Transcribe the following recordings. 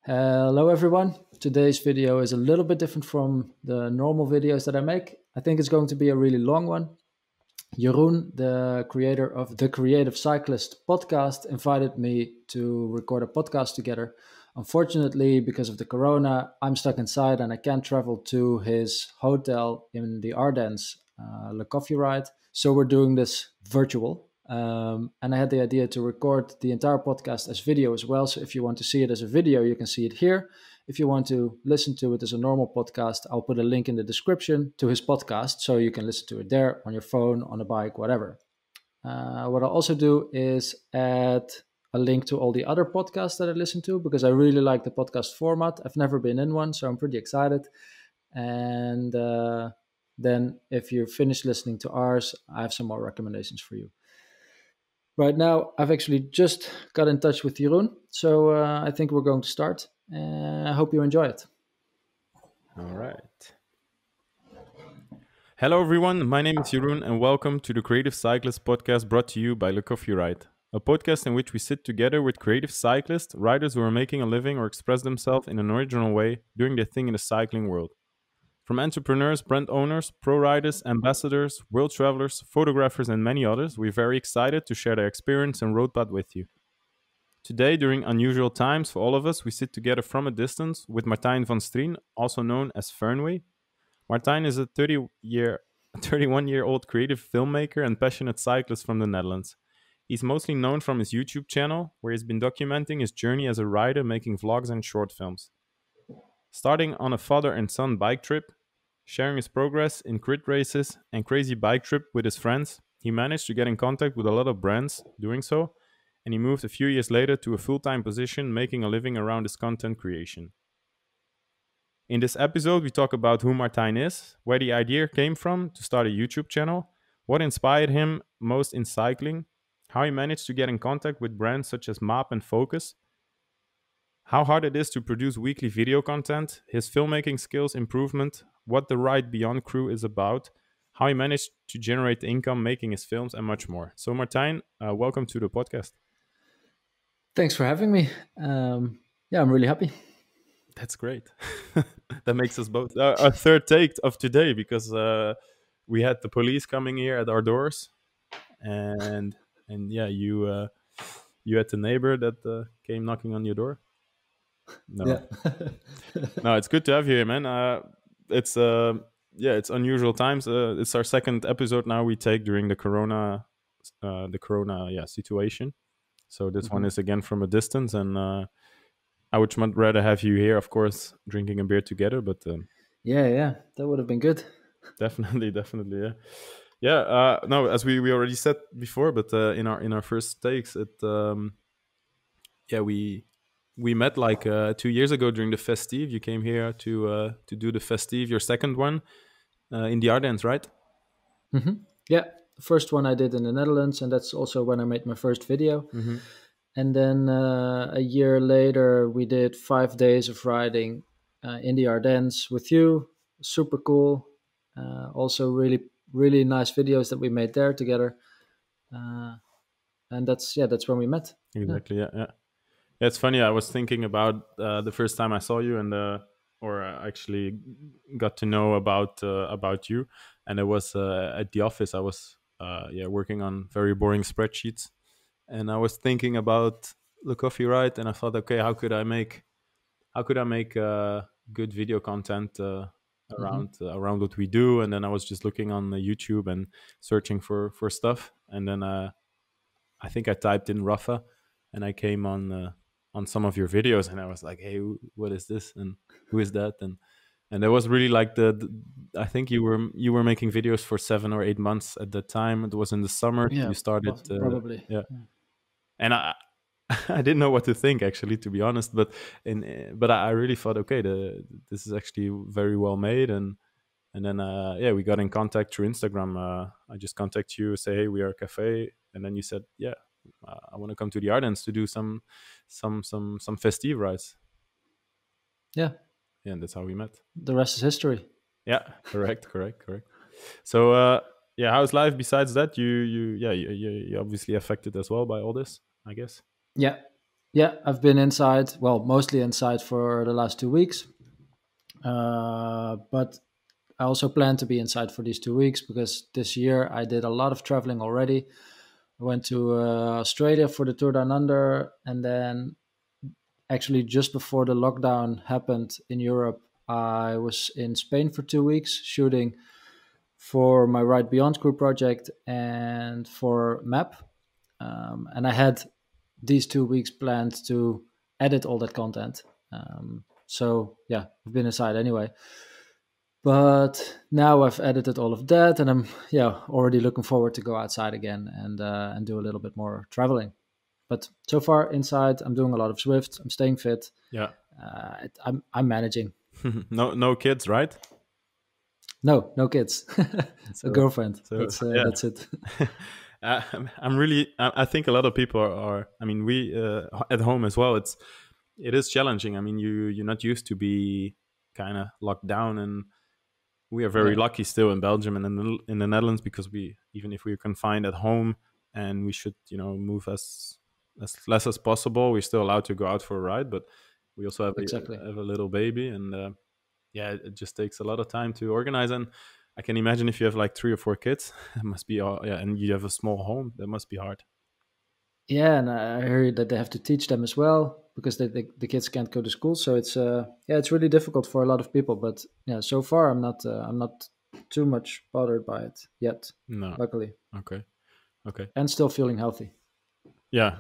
Hello everyone. Today's video is a little bit different from the normal videos that I make. I think it's going to be a really long one. Jeroen, the creator of the Creative Cyclist podcast, invited me to record a podcast together. Unfortunately, because of the corona, I'm stuck inside and I can't travel to his hotel in the Ardennes, Le Coffee Ride. So we're doing this virtual. And I had the idea to record the entire podcast as video as well. So if you want to see it as a video, you can see it here. If you want to listen to it as a normal podcast, I'll put a link in the description to his podcast so you can listen to it there on your phone, on a bike, whatever. What I'll also do is add a link to all the other podcasts that I listen to because I really like the podcast format. I've never been in one, so I'm pretty excited. And then if you're finished listening to ours, I have some more recommendations for you. Right now, I've actually just got in touch with Jeroen, so I think we're going to start. I hope you enjoy it. All right. Hello, everyone. My name is Jeroen, and welcome to the Creative Cyclist podcast brought to you by Le Coffee Ride, a podcast in which we sit together with creative cyclists, riders who are making a living or express themselves in an original way, doing their thing in the cycling world. From entrepreneurs, brand owners, pro riders, ambassadors, world travelers, photographers, and many others, we're very excited to share their experience and road path with you. Today, during unusual times for all of us, we sit together from a distance with Martijn van Strien, also known as Fernway. Martijn is a 31-year-old creative filmmaker and passionate cyclist from the Netherlands. He's mostly known from his YouTube channel, where he's been documenting his journey as a rider, making vlogs and short films. Starting on a father and son bike trip, sharing his progress in crit races and crazy bike trip with his friends, he managed to get in contact with a lot of brands doing so, and he moved a few years later to a full-time position making a living around his content creation. In this episode, we talk about who Martijn is, where the idea came from to start a YouTube channel, what inspired him most in cycling, how he managed to get in contact with brands such as MAP and Focus, how hard it is to produce weekly video content, his filmmaking skills improvement, what the Ride Beyond crew is about, how he managed to generate income making his films, and much more. So Martijn, welcome to the podcast. Thanks for having me. I'm really happy. That's great. That makes us both our third take of today because we had the police coming here at our doors, and yeah, you had the neighbor that came knocking on your door. No, Yeah. no, it's good to have you here, man. It's unusual times. It's our second episode now we take during the corona situation. So this one is again from a distance, and I would much rather have you here, of course, drinking a beer together. But yeah, that would have been good. definitely, yeah. No, as we already said before, but in our first takes, we met like 2 years ago during the festive. You came here to do the festive, your second one in the Ardennes, right? Yeah, the first one I did in the Netherlands, and that's also when I made my first video. And then a year later, we did 5 days of riding in the Ardennes with you. Super cool. Also, really nice videos that we made there together. And that's when we met. Exactly. Yeah. It's funny. I was thinking about the first time I saw you, and or actually got to know about you, and it was at the office. I was working on very boring spreadsheets, and I was thinking about the coffee ride, and I thought, okay, how could I make good video content around what we do? And then I was just looking on the YouTube and searching for stuff, and then I think I typed in Rafa, and I came on some of your videos, and I was like, hey, what is this, and who is that? And it was really like I think you were making videos for 7 or 8 months at that time. It was in the summer. Yeah, You started probably. Yeah. And I I didn't know what to think, actually, to be honest. But I really thought, okay, this is actually very well made. And then we got in contact through Instagram. I just contacted you, say, hey, we are a cafe, and then you said, yeah, I want to come to the Ardennes to do some festive rides. Yeah, and that's how we met. the rest is history. Yeah, correct. So how's life besides that? You obviously affected as well by all this, I guess. Yeah, Yeah, I've been inside, well, mostly inside for the last 2 weeks. But I also plan to be inside for these 2 weeks because this year I did a lot of traveling already. I went to Australia for the Tour Down Under, and then actually just before the lockdown happened in Europe, I was in Spain for 2 weeks shooting for my Ride Beyond crew project and for Map. And I had these 2 weeks planned to edit all that content. So yeah, I've been inside anyway. But now I've edited all of that, and I'm already looking forward to go outside again and do a little bit more traveling. But so far inside, I'm doing a lot of Zwift. I'm staying fit. Yeah. I'm managing. No kids, right? No kids. A So, girlfriend. so yeah. That's it. I'm really. I think a lot of people are. I mean, we at home as well. It is challenging. I mean, you're not used to be kind of locked down, and we are very lucky still in Belgium and in the Netherlands because even if we're confined at home and we should move as less as possible, we're still allowed to go out for a ride. But we also have a little baby, and it just takes a lot of time to organize. And I can imagine if you have like 3 or 4 kids, it must be and you have a small home, that must be hard. Yeah, and I heard that they have to teach them as well because the kids can't go to school. So it's really difficult for a lot of people. But yeah, so far I'm not too much bothered by it yet. No, luckily. Okay, and still feeling healthy. Yeah,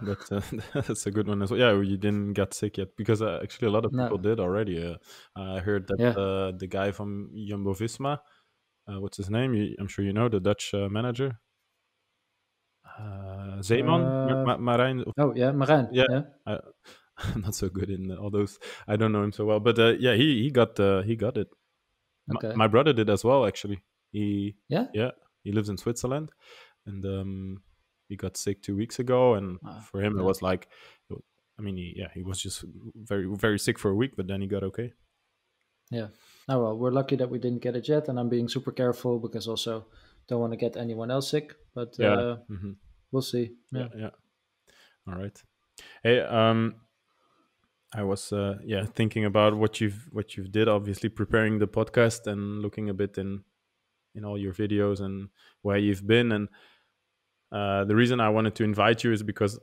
that's a good one as well. Yeah, you didn't get sick yet because actually a lot of people did already. I heard that the guy from Jumbo-Visma, what's his name? I'm sure you know, the Dutch manager. Zeeman? Marijn? Oh, yeah, Marijn. Yeah. I'm not so good in all those. I don't know him so well. But he got it. Okay. My brother did as well, actually. He lives in Switzerland. And he got sick 2 weeks ago. And for him, it was like, I mean, he was just very, very sick for a week, but then he got okay. Yeah. Oh, well, we're lucky that we didn't get it yet. And I'm being super careful because also don't want to get anyone else sick. But we'll see. Yeah. All right. Hey, I was thinking about what you've did, obviously preparing the podcast and looking a bit in all your videos and where you've been. And the reason I wanted to invite you is because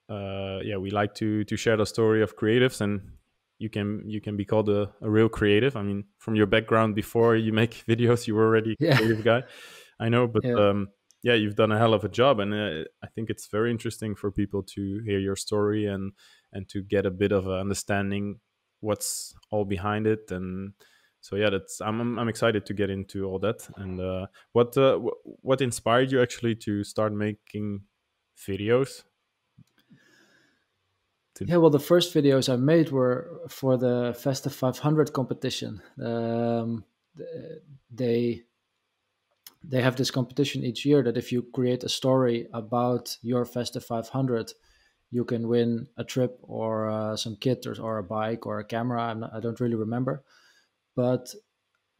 we like to share the story of creatives, and you can be called a real creative. I mean, from your background before you make videos, you were already a creative guy. I know, but you've done a hell of a job, and I think it's very interesting for people to hear your story and to get a bit of an understanding what's all behind it. And so I'm excited to get into all that. And what inspired you actually to start making videos? Yeah, well, the first videos I made were for the Festive 500 competition. They have this competition each year that if you create a story about your Festive 500, you can win a trip or some kit or a bike or a camera. I don't really remember. But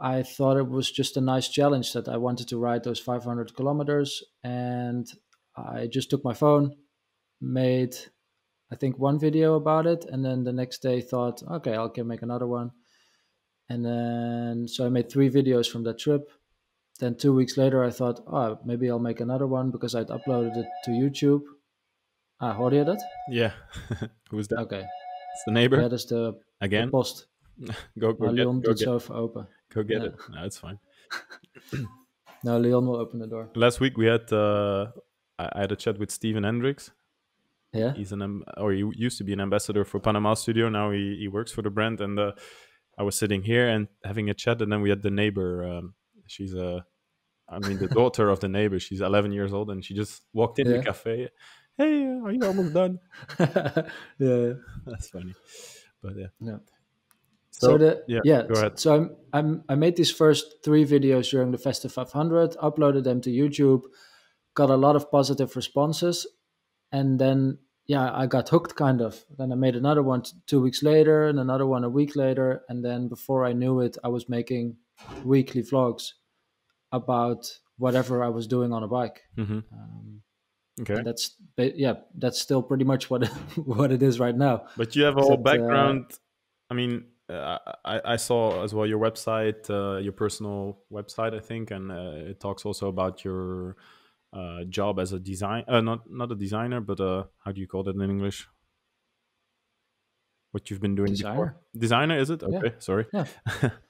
I thought it was just a nice challenge that I wanted to ride those 500 kilometers. And I just took my phone, made, I think, one video about it. And then the next day thought, okay, I can make another one. And then, so I made 3 videos from that trip. Then 2 weeks later, I thought, oh, maybe I'll make another one because I'd uploaded it to YouTube. Hoorde je dat? Yeah. Who's that? Okay. It's the neighbor? Ja, dat is de post. Go Leon doet zo even open. Go get it. No, it's fine. No, Leon will open the door. Last week we had I had a chat with Steven Hendricks. Yeah. He's he used to be an ambassador for Panama Studio. Now he works for the brand. And I was sitting here and having a chat, and then we had the neighbor. She's the daughter of the neighbor. She's 11 years old, and she just walked in the cafe. Hey, are you almost done? Yeah, that's funny. But yeah. So go ahead. So I made these first 3 videos during the Festive 500, uploaded them to YouTube, got a lot of positive responses, and then I got hooked kind of. Then I made another one 2 weeks later, and another one a week later, and then before I knew it, I was making weekly vlogs about whatever I was doing on a bike. Mm-hmm. Okay. and that's still pretty much what what it is right now. But you have a whole Except background. I mean, I saw as well your website, your personal website, I think, and it talks also about your job as a design, not a designer, but how do you call that in English? What you've been doing before? designer. Designer, is it? Yeah, Okay, sorry. yeah.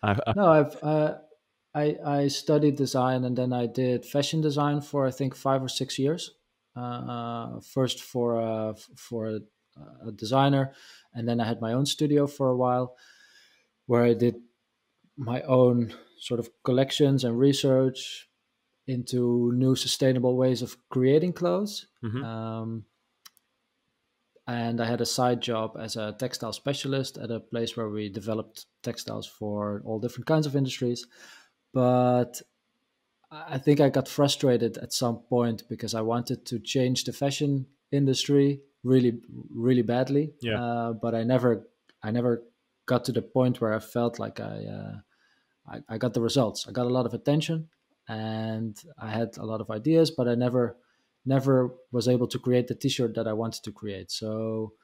I, No, I studied design and then I did fashion design for I think 5 or 6 years. First for a designer, and then I had my own studio for a while where I did my own sort of collections and research into new sustainable ways of creating clothes. Mhm. Um, and I had a side job as a textile specialist at a place where we developed textiles for all different kinds of industries. But I think I got frustrated at some point because I wanted to change the fashion industry really, really badly. Yeah. But I never got to the point where I felt like I got the results. I got a lot of attention, and I had a lot of ideas, but I never was able to create the T-shirt that I wanted to create. So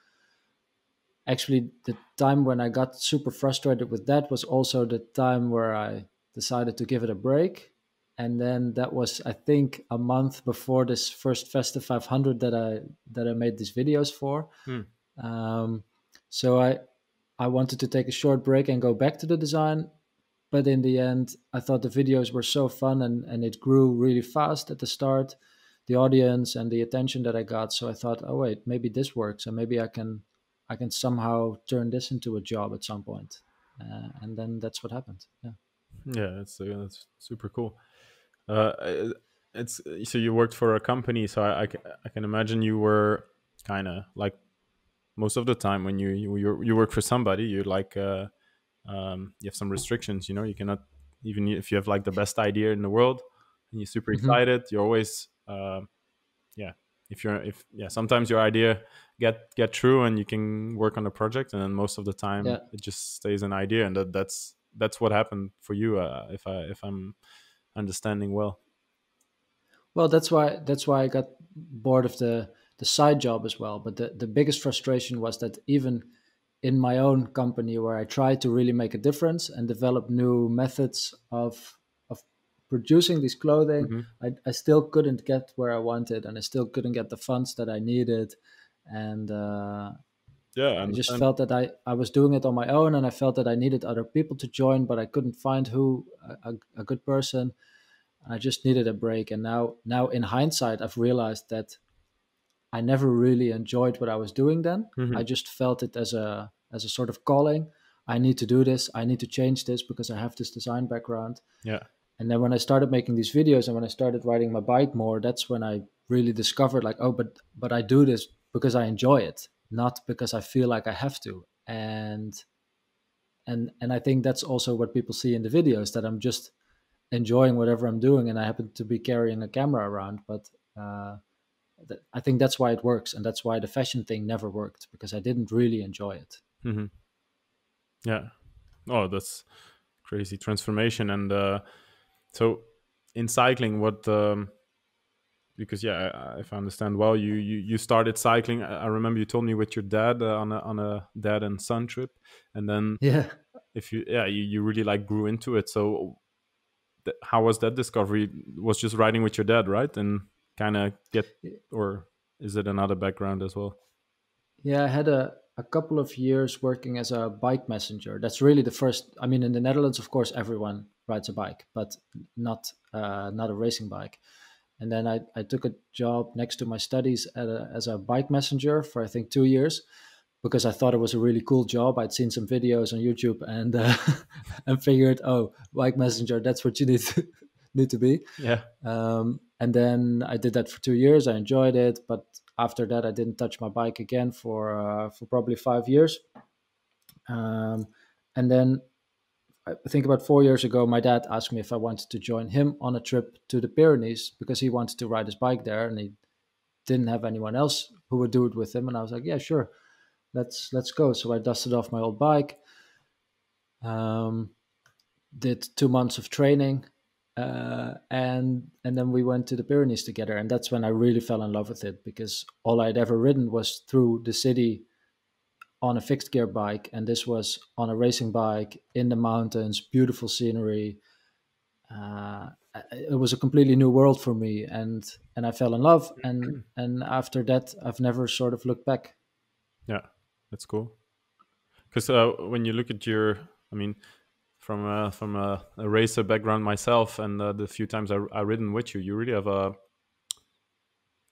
actually, the time when I got super frustrated with that was also the time where I decided to give it a break. And then that was, I think, a month before this first Festive 500 that I made these videos for. Hmm. Um, so I wanted to take a short break and go back to the design, but in the end, I thought the videos were so fun, and it grew really fast at the start, the audience and the attention that I got. So I thought, oh wait, maybe this works, and maybe I can somehow turn this into a job at some point. And then that's what happened. Yeah. Yeah, that's super cool. Uh, it's so you worked for a company, so I can imagine you were kind of like most of the time when you work for somebody, you like you have some restrictions. You know, you cannot, even if you have like the best idea in the world and you're super Hmm. excited, you're always yeah. If yeah, sometimes your idea get through and you can work on the project, and then most of the time Yeah. it just stays an idea, and that's what happened for you. If I'm understanding well. Well, that's why I got bored of the side job as well. But the biggest frustration was that even in my own company, where I tried to really make a difference and develop new methods of producing this clothing, Hmm. I still couldn't get where I wanted, and I still couldn't get the funds that I needed. And Yeah, I I just understand. felt that I was doing it on my own, and I felt that I needed other people to join, but I couldn't find a good person. I just needed a break. And now in hindsight, I've realized that I never really enjoyed what I was doing then. I Hmm. just felt it as a sort of calling. I need to do this. I need to change this because I have this design background. Yeah. And then when I started making these videos and when I started riding my bike more, that's when I really discovered like, oh, but I do this because I enjoy it, not because I feel like I have to. And I think that's also what people see in the videos, that I'm just enjoying whatever I'm doing, and I happen to be carrying a camera around. But uh, I think that's why it works, and that's why the fashion thing never worked, because I didn't really enjoy it. Hmm. Yeah. Oh, that's crazy transformation. And so in cycling, what because yeah, if I understand well, you started cycling. I remember you told me with your dad on a dad and son trip, and then Yeah. if you yeah you really like grew into it. So how was that discovery? Was just riding with your dad, right? And kind of get, or is it another background as well? Yeah, I had a couple of years working as a bike messenger. That's really the first. I mean, in the Netherlands, of course, everyone rides a bike, but not a racing bike. And then I took a job next to my studies as a bike messenger for I think 2 years, because I thought it was a really cool job. I'd seen some videos on YouTube and and figured, oh, bike messenger, that's what you need to, need to be. Yeah. And then I did that for 2 years. I enjoyed it, but after that, I didn't touch my bike again for probably 5 years. Um, and then I think about 4 years ago, my dad asked me if I wanted to join him on a trip to the Pyrenees because he wanted to ride his bike there, and he didn't have anyone else who would do it with him. And I was like, yeah, sure, let's go. So I dusted off my old bike, um, did 2 months of training, And then we went to the Pyrenees together, and that's when I really fell in love with it, because all I'd ever ridden was through the city on a fixed gear bike, and this was on a racing bike in the mountains, beautiful scenery. It was a completely new world for me, and I fell in love, and after that I've never sort of looked back. Yeah, that's cool. Because when you look at your, I mean, from a racer background myself, and the few times I ridden with you, you really have a.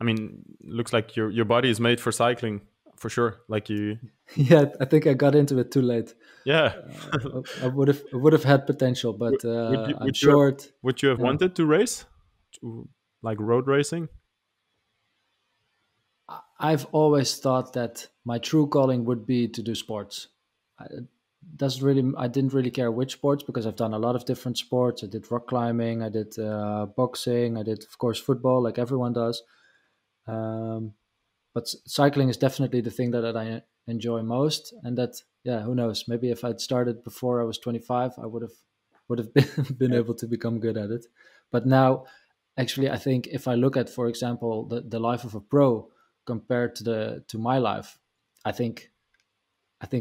I mean, looks like your body is made for cycling for sure. Like you, Yeah, I think I got into it too late. yeah. I would have had potential, but would you I'm would you have, short. would you have Yeah. wanted to race, like road racing? I've always thought that my true calling would be to do sports. I didn't really care which sports, because I've done a lot of different sports. I did rock climbing, I did boxing, I did, of course, football, like everyone does. Um, but cycling is definitely the thing that I enjoy most, and that, yeah, who knows? Maybe if I'd started before I was 25, I would have been Yeah. able to become good at it. But now, actually, I think if I look at, for example, the life of a pro compared to my life, I think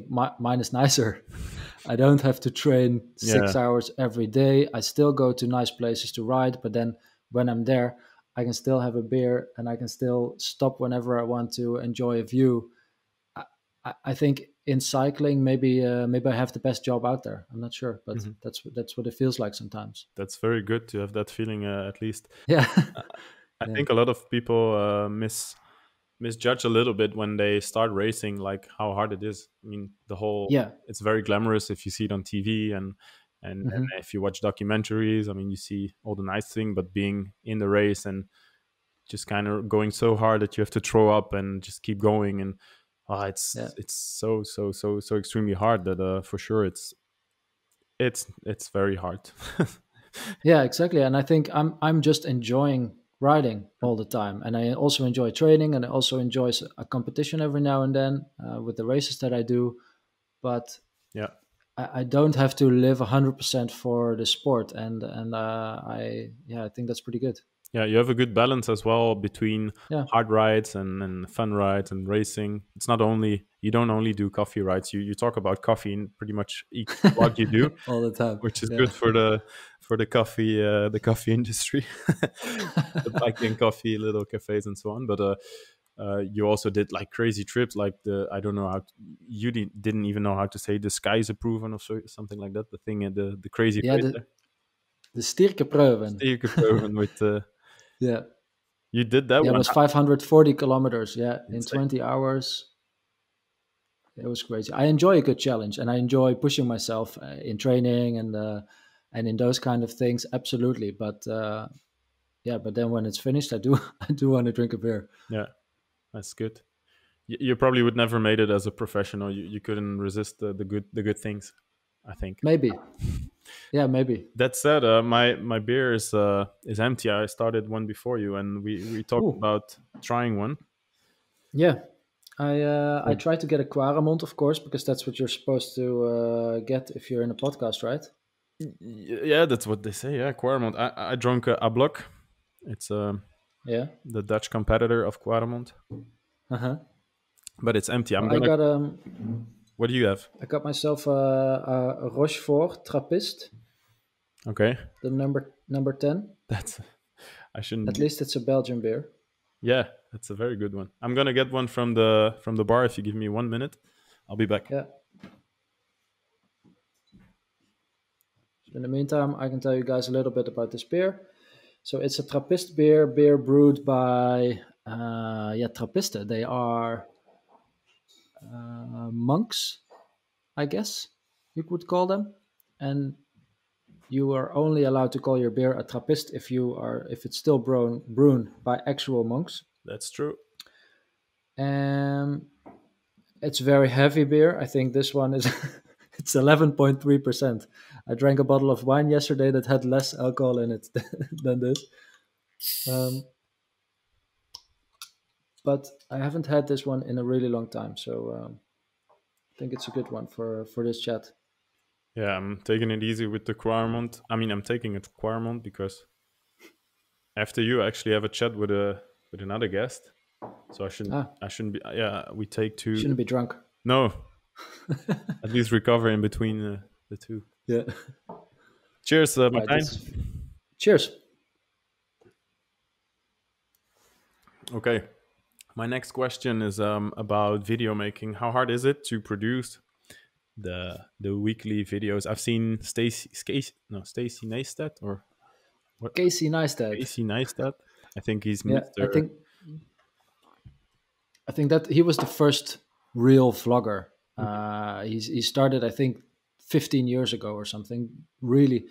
mine is nicer. I don't have to train Yeah. 6 hours every day. I still go to nice places to ride, but then when I'm there, I can still have a beer and I can still stop whenever I want to enjoy a view. I, I think in cycling, maybe I have the best job out there. I'm not sure, but Mhm. that's what it feels like sometimes. That's very good to have that feeling, at least. Yeah, Uh, I yeah, think a lot of people misjudge a little bit when they start racing, like how hard it is. I mean, the whole yeah. it's very glamorous if you see it on TV, and Hmm. if you watch documentaries. I mean, you see all the nice thing, but being in the race and just kind of going so hard that you have to throw up and just keep going, and Yeah, it's so extremely hard that for sure it's very hard. yeah, exactly. And I think I'm just enjoying riding all the time, and I also enjoy training, and I also enjoy a competition every now and then with the races that I do. But Yeah. I don't have to live 100% for the sport, and I think that's pretty good. Yeah, you have a good balance as well between Yeah, hard rides and fun rides and racing. It's not only you don't only do coffee rides. You talk about coffee in pretty much each vlog you do, all the time. which is Yeah, good for the coffee industry, the biking coffee little cafes and so on. But you also did like crazy trips, like the I don't know how you didn't even know how to say the skies approval or something like that. The thing, the crazy yeah. race The Stierkepreuven. there, with Yeah, you did that yeah. It one. was 540 kilometers. Yeah, in Insane. 20 hours. It was crazy. I enjoy a good challenge, and I enjoy pushing myself in training and in those kind of things. Absolutely, but yeah. But then when it's finished, I do I do want to drink a beer. Yeah, that's good. You probably would never made it as a professional. You couldn't resist the good things, I think. Maybe. Yeah, maybe. That said, my beer is empty. I started one before you, and we talked Ooh, about trying one. yeah. I So, try to get a Quaremont, of course, because that's what you're supposed to get if you're in a podcast, right? yeah, that's what they say. Yeah, Quaremont. I drank a Block. It's Yeah. the Dutch competitor of Quaremont, Uh huh. but it's empty. I'm Well, I gonna. got What do you have? I got myself a Rochefort Trappist, Okay, the number 10. that's I shouldn't At be. least it's a Belgian beer. Yeah, that's a very good one. I'm gonna get one from the bar. If you give me 1 minute, I'll be back. Yeah. So in the meantime, I can tell you guys a little bit about this beer. So it's a Trappist beer brewed by Trappisten. They are monks, I guess you could call them, and you are only allowed to call your beer a Trappist if it's still brewed by actual monks. That's true. And it's very heavy beer. I think this one is it's 11.3%. I drank a bottle of wine yesterday that had less alcohol in it than this. Um, but I haven't had this one in a really long time, so I think it's a good one for this chat. Yeah, I'm taking it easy with the Quarmont. I mean, I'm taking it Quarmont because after you, I actually have a chat with another guest. So Ah, I shouldn't be. Yeah, we take two. shouldn't be drunk. No, at least recover in between the two. Yeah. Cheers, Right. Martijn. Cheers. Okay, my next question is about video making. How hard is it to produce the weekly videos? I've seen Stacy Neistat or what? Casey Neistat. Casey Neistat. I think he's Yeah, Mister. I think that he was the first real vlogger. Mhm. He started, I think, 15 years ago or something. Really,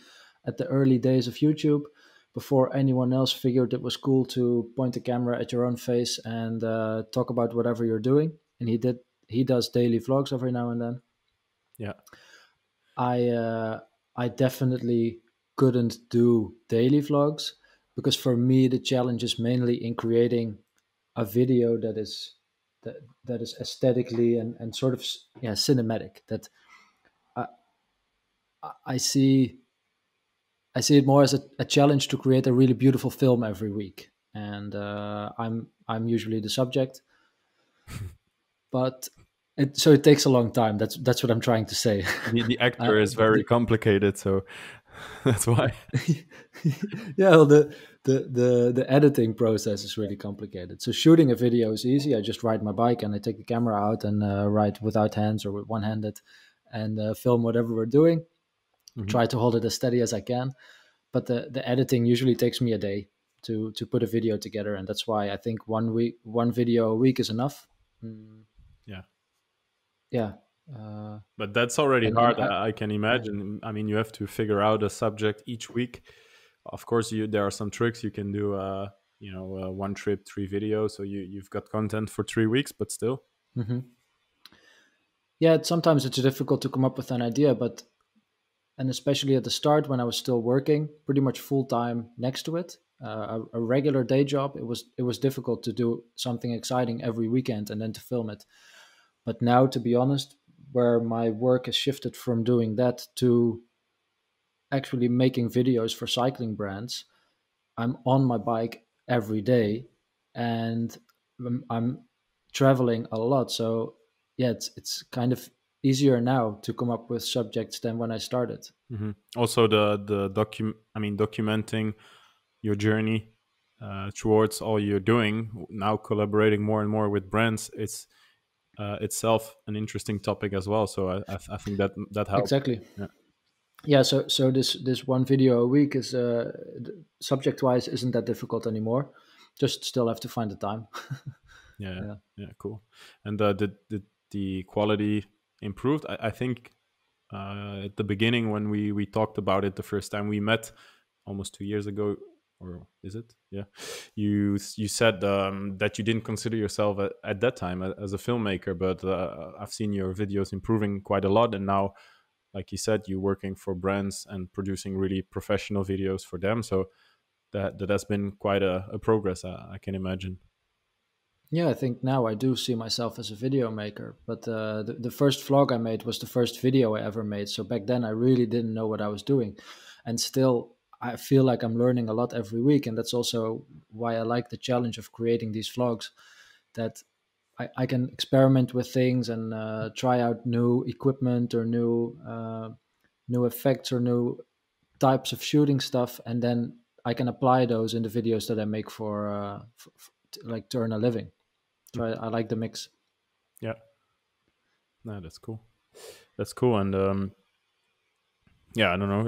at the early days of YouTube, before anyone else figured it was cool to point the camera at your own face and talk about whatever you're doing. And he does daily vlogs every now and then. Yeah. I definitely couldn't do daily vlogs because for me the challenge is mainly in creating a video that is aesthetically and sort of cinematic. That I, I see I see it more as a challenge to create a really beautiful film every week, and I'm usually the subject, but it takes a long time. That's what I'm trying to say. The uh, actor is very the, complicated, so that's why. yeah, well, the editing process is really complicated. So shooting a video is easy. I just ride my bike and I take the camera out and ride without hands or with one handed and film whatever we're doing. Mhm. Try to hold it as steady as I can. But the editing usually takes me a day to put a video together, and that's why I think one video a week is enough. Mm, Yeah. yeah, uh, But that's already and hard. I can yeah. imagine. I mean, you have to figure out a subject each week. Of course, there are some tricks you can do. One trip, three videos, so you've got content for 3 weeks. But still, Hmm. Yeah, sometimes it's difficult to come up with an idea, but and especially at the start when I was still working pretty much full time next to it, a regular day job, it was difficult to do something exciting every weekend and then to film it. But now, to be honest, where my work has shifted from doing that to actually making videos for cycling brands, I'm on my bike every day, and I'm traveling a lot. So yeah, it's kind of easier now to come up with subjects than when I started. also documenting your journey towards all you're doing now, collaborating more and more with brands. It's itself an interesting topic as well. So I think that helps. Exactly. Yeah. Yeah. So this one video a week is subject wise isn't that difficult anymore. Just still have to find the time. Yeah, Yeah. yeah, cool. And did the quality improved? I think at the beginning when we talked about it the first time we met, almost 2 years ago, or is it? Yeah, you said that you didn't consider yourself at that time as a filmmaker, but I've seen your videos improving quite a lot, and now, like you said, you're working for brands and producing really professional videos for them. So that has been quite a progress. I can imagine. Yeah, I think now I do see myself as a video maker. But the first vlog I made was the first video I ever made. So back then I really didn't know what I was doing. And still, I feel like I'm learning a lot every week. And that's also why I like the challenge of creating these vlogs, that I can experiment with things and try out new equipment or new effects or new types of shooting stuff. And then I can apply those in the videos that I make to, like, to earn a living. So I like the mix. Yeah, no, that's cool. That's cool. And yeah, I don't know.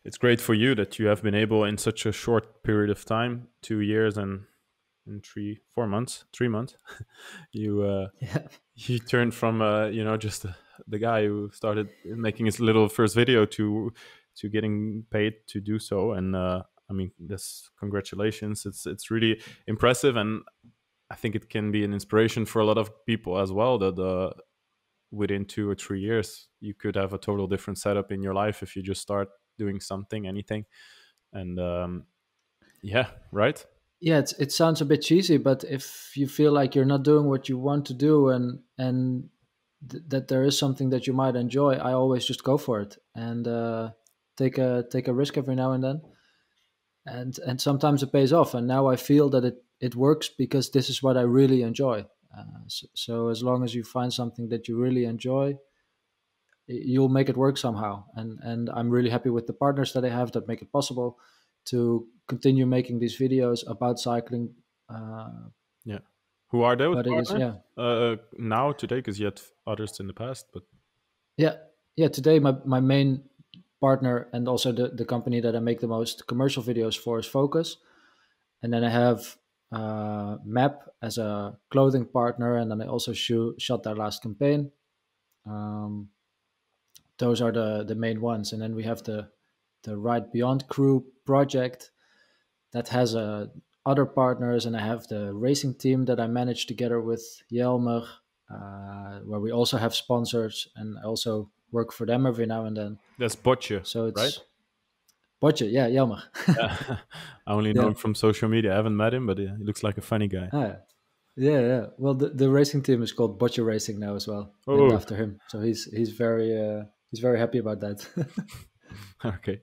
It's great for you that you have been able in such a short period of time, 2 years and 4 months, 3 months. you Yeah, you turned from just the guy who started making his little first video to getting paid to do so. And I mean, this congratulations. It's really impressive, and I think it can be an inspiration for a lot of people as well. That within 2 or 3 years you could have a total different setup in your life if you just start doing something, anything. And yeah, right. yeah. It sounds a bit cheesy, but if you feel like you're not doing what you want to do, and that there is something that you might enjoy, I always just go for it and take a risk every now and then, and sometimes it pays off. And now I feel that it works because this is what I really enjoy. So as long as you find something that you really enjoy, you'll make it work somehow. And I'm really happy with the partners that I have that make it possible to continue making these videos about cycling. Yeah. Who are those But it is, partners yeah, now today? Because you had others in the past, but yeah, yeah. Today, my main partner and also the company that I make the most commercial videos for is Focus. And then I have Map as a clothing partner, and then I also shot their last campaign. Um, those are the main ones. And then we have the Ride Beyond crew project that has other partners, and I have the racing team that I manage together with Jelmer, where we also have sponsors, and I also work for them every now and then. that's Botje, So right? it's Botje, yeah, Jelmer. Yeah. I only know Yeah. him from social media. I haven't met him, but he looks like a funny guy. Ah, yeah, yeah. Well, the racing team is called Botje Racing now as well, named Oh, after him. So he's very happy about that. okay,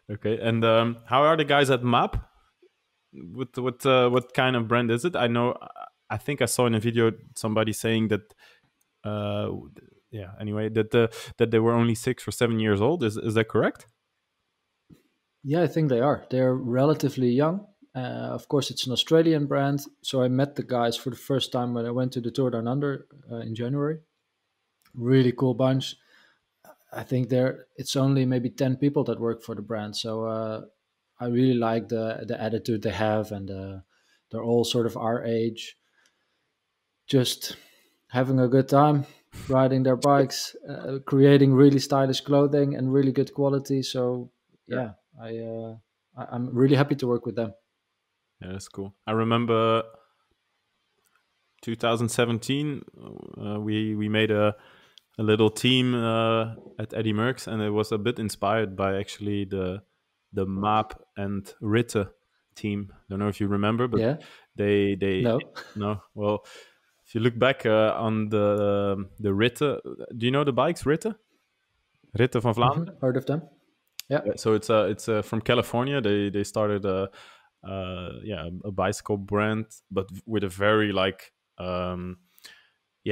okay. And how are the guys at Map? What kind of brand is it? I know. I think I saw in a video somebody saying that. Uh, yeah. Anyway, that they were only 6 or 7 years old. Is that correct? Yeah, I think they are. They're relatively young. Of course, it's an Australian brand. So I met the guys for the first time when I went to the Tour Down Under in January. Really cool bunch. I think it's only maybe 10 people that work for the brand. So I really like the attitude they have, and they're all sort of our age, just having a good time, riding their bikes, creating really stylish clothing and really good quality. So Yeah. yeah, I'm really happy to work with them. Yeah, that's cool. I remember 2017. We made a little team at Eddie Merckx, and it was a bit inspired by actually the Map and Ritte team. Don't know if you remember, but Yeah. they No. no. Well, if you look back on the Ritte, do you know the bikes Ritte? Ritte van Vlaanderen. Heard of them? Yeah. Yeah, so it's from California. They started a bicycle brand, but with a very like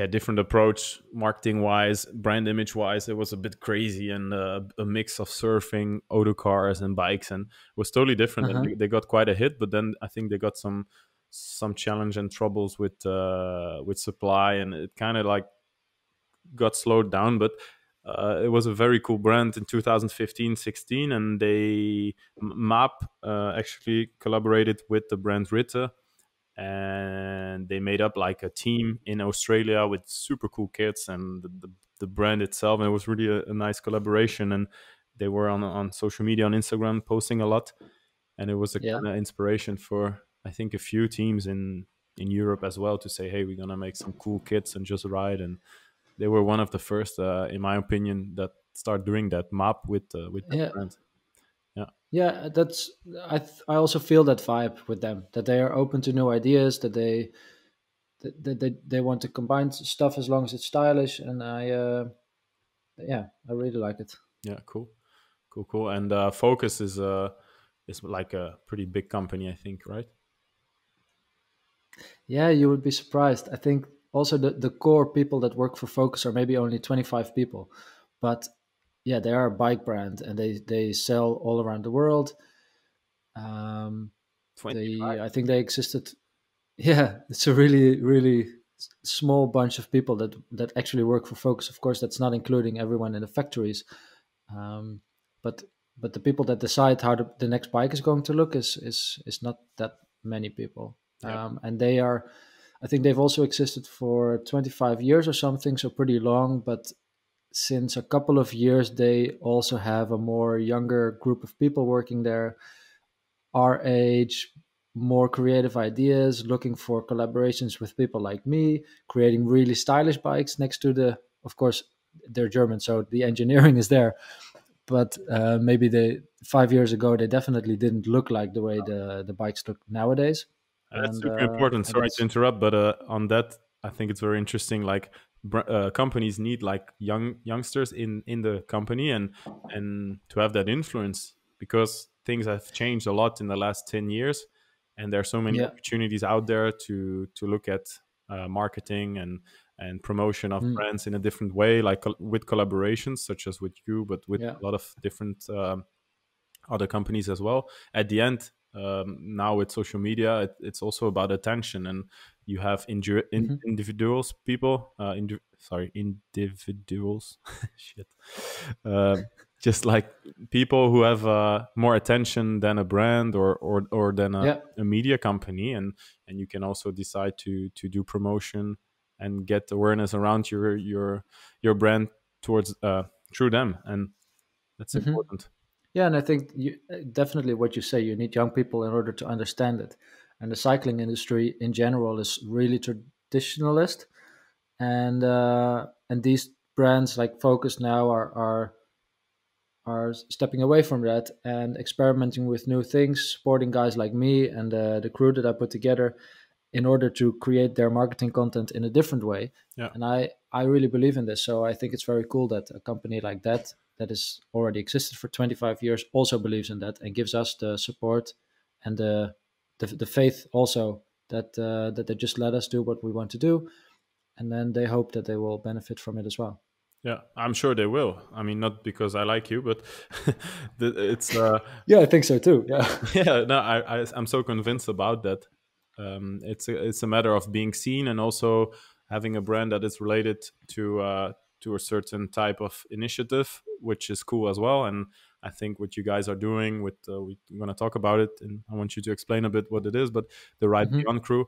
different approach, marketing wise, brand image wise. It was a bit crazy, and a mix of surfing, auto cars, and bikes, and it was totally different. And Uh-huh. they got quite a hit, but then I think they got some challenge and troubles with supply, and it kind of like got slowed down. But it was a very cool brand in 2015-16, and Map actually collaborated with the brand Ritte, and they made up like a team in Australia with super cool kits and the brand itself. And it was really a nice collaboration. And they were on social media, on Instagram, posting a lot. And it was a Yeah. kind of inspiration for, I think, a few teams in Europe as well to say, hey, we're going to make some cool kits and just ride. And they were one of the first, in my opinion, that start doing that Map with that Yeah. brand. Yeah. Yeah, I also feel that vibe with them, that they are open to new ideas, that they want to combine stuff as long as it's stylish, and I really like it. Yeah. Cool. And Focus is like a pretty big company, I think, right? Yeah, you would be surprised. I think also the core people that work for Focus are maybe only 25 people, but yeah, they are a bike brand, and they sell all around the world. Um, 25. I think they existed. Yeah, it's a really small bunch of people that actually work for Focus. Of course, that's not including everyone in the factories, um, but the people that decide how the next bike is going to look is not that many people. Yeah. And they are, I think they've also existed for 25 years or something, so pretty long. But since a couple of years, they also have a more younger group of people working there, our age, more creative ideas, looking for collaborations with people like me, creating really stylish bikes next to of course, they're German, so the engineering is there. But maybe 5 years ago, they definitely didn't look like the way the bikes look nowadays. That's And super important. and Sorry to that's interrupt, but on that, I think it's very interesting. Like companies need like youngsters in the company, and to have that influence, because things have changed a lot in the last 10 years, and there are so many Yeah. opportunities out there to look at marketing and promotion of Mm. brands in a different way, like with collaborations such as with you, but with Yeah. a lot of different other companies as well. At the end, now with social media, it's also about attention, and you have Hmm. individuals, people, individuals, shit, just like people who have more attention than a brand or than Yeah. a media company, and you can also decide to do promotion and get awareness around your brand towards through them, and that's Hmm. important. Yeah, and I think definitely what you say, you need young people in order to understand it. And the cycling industry in general is really traditionalist, and these brands like Focus now are stepping away from that and experimenting with new things, supporting guys like me and the crew that I put together in order to create their marketing content in a different way. Yeah. And I really believe in this. So I think it's very cool that a company like that, that has already existed for 25 years, also believes in that and gives us the support and the faith also that they just let us do what we want to do. And then they hope that they will benefit from it as well. Yeah, I'm sure they will. I mean, not because I like you, but it's Yeah, I think so too. Yeah. yeah. No, I'm so convinced about that. It's a matter of being seen, and also having a brand that is related to a certain type of initiative, which is cool as well. And I think what you guys are doing with we're gonna talk about it, and I want you to explain a bit what it is. But the Ride Hmm. Beyond crew,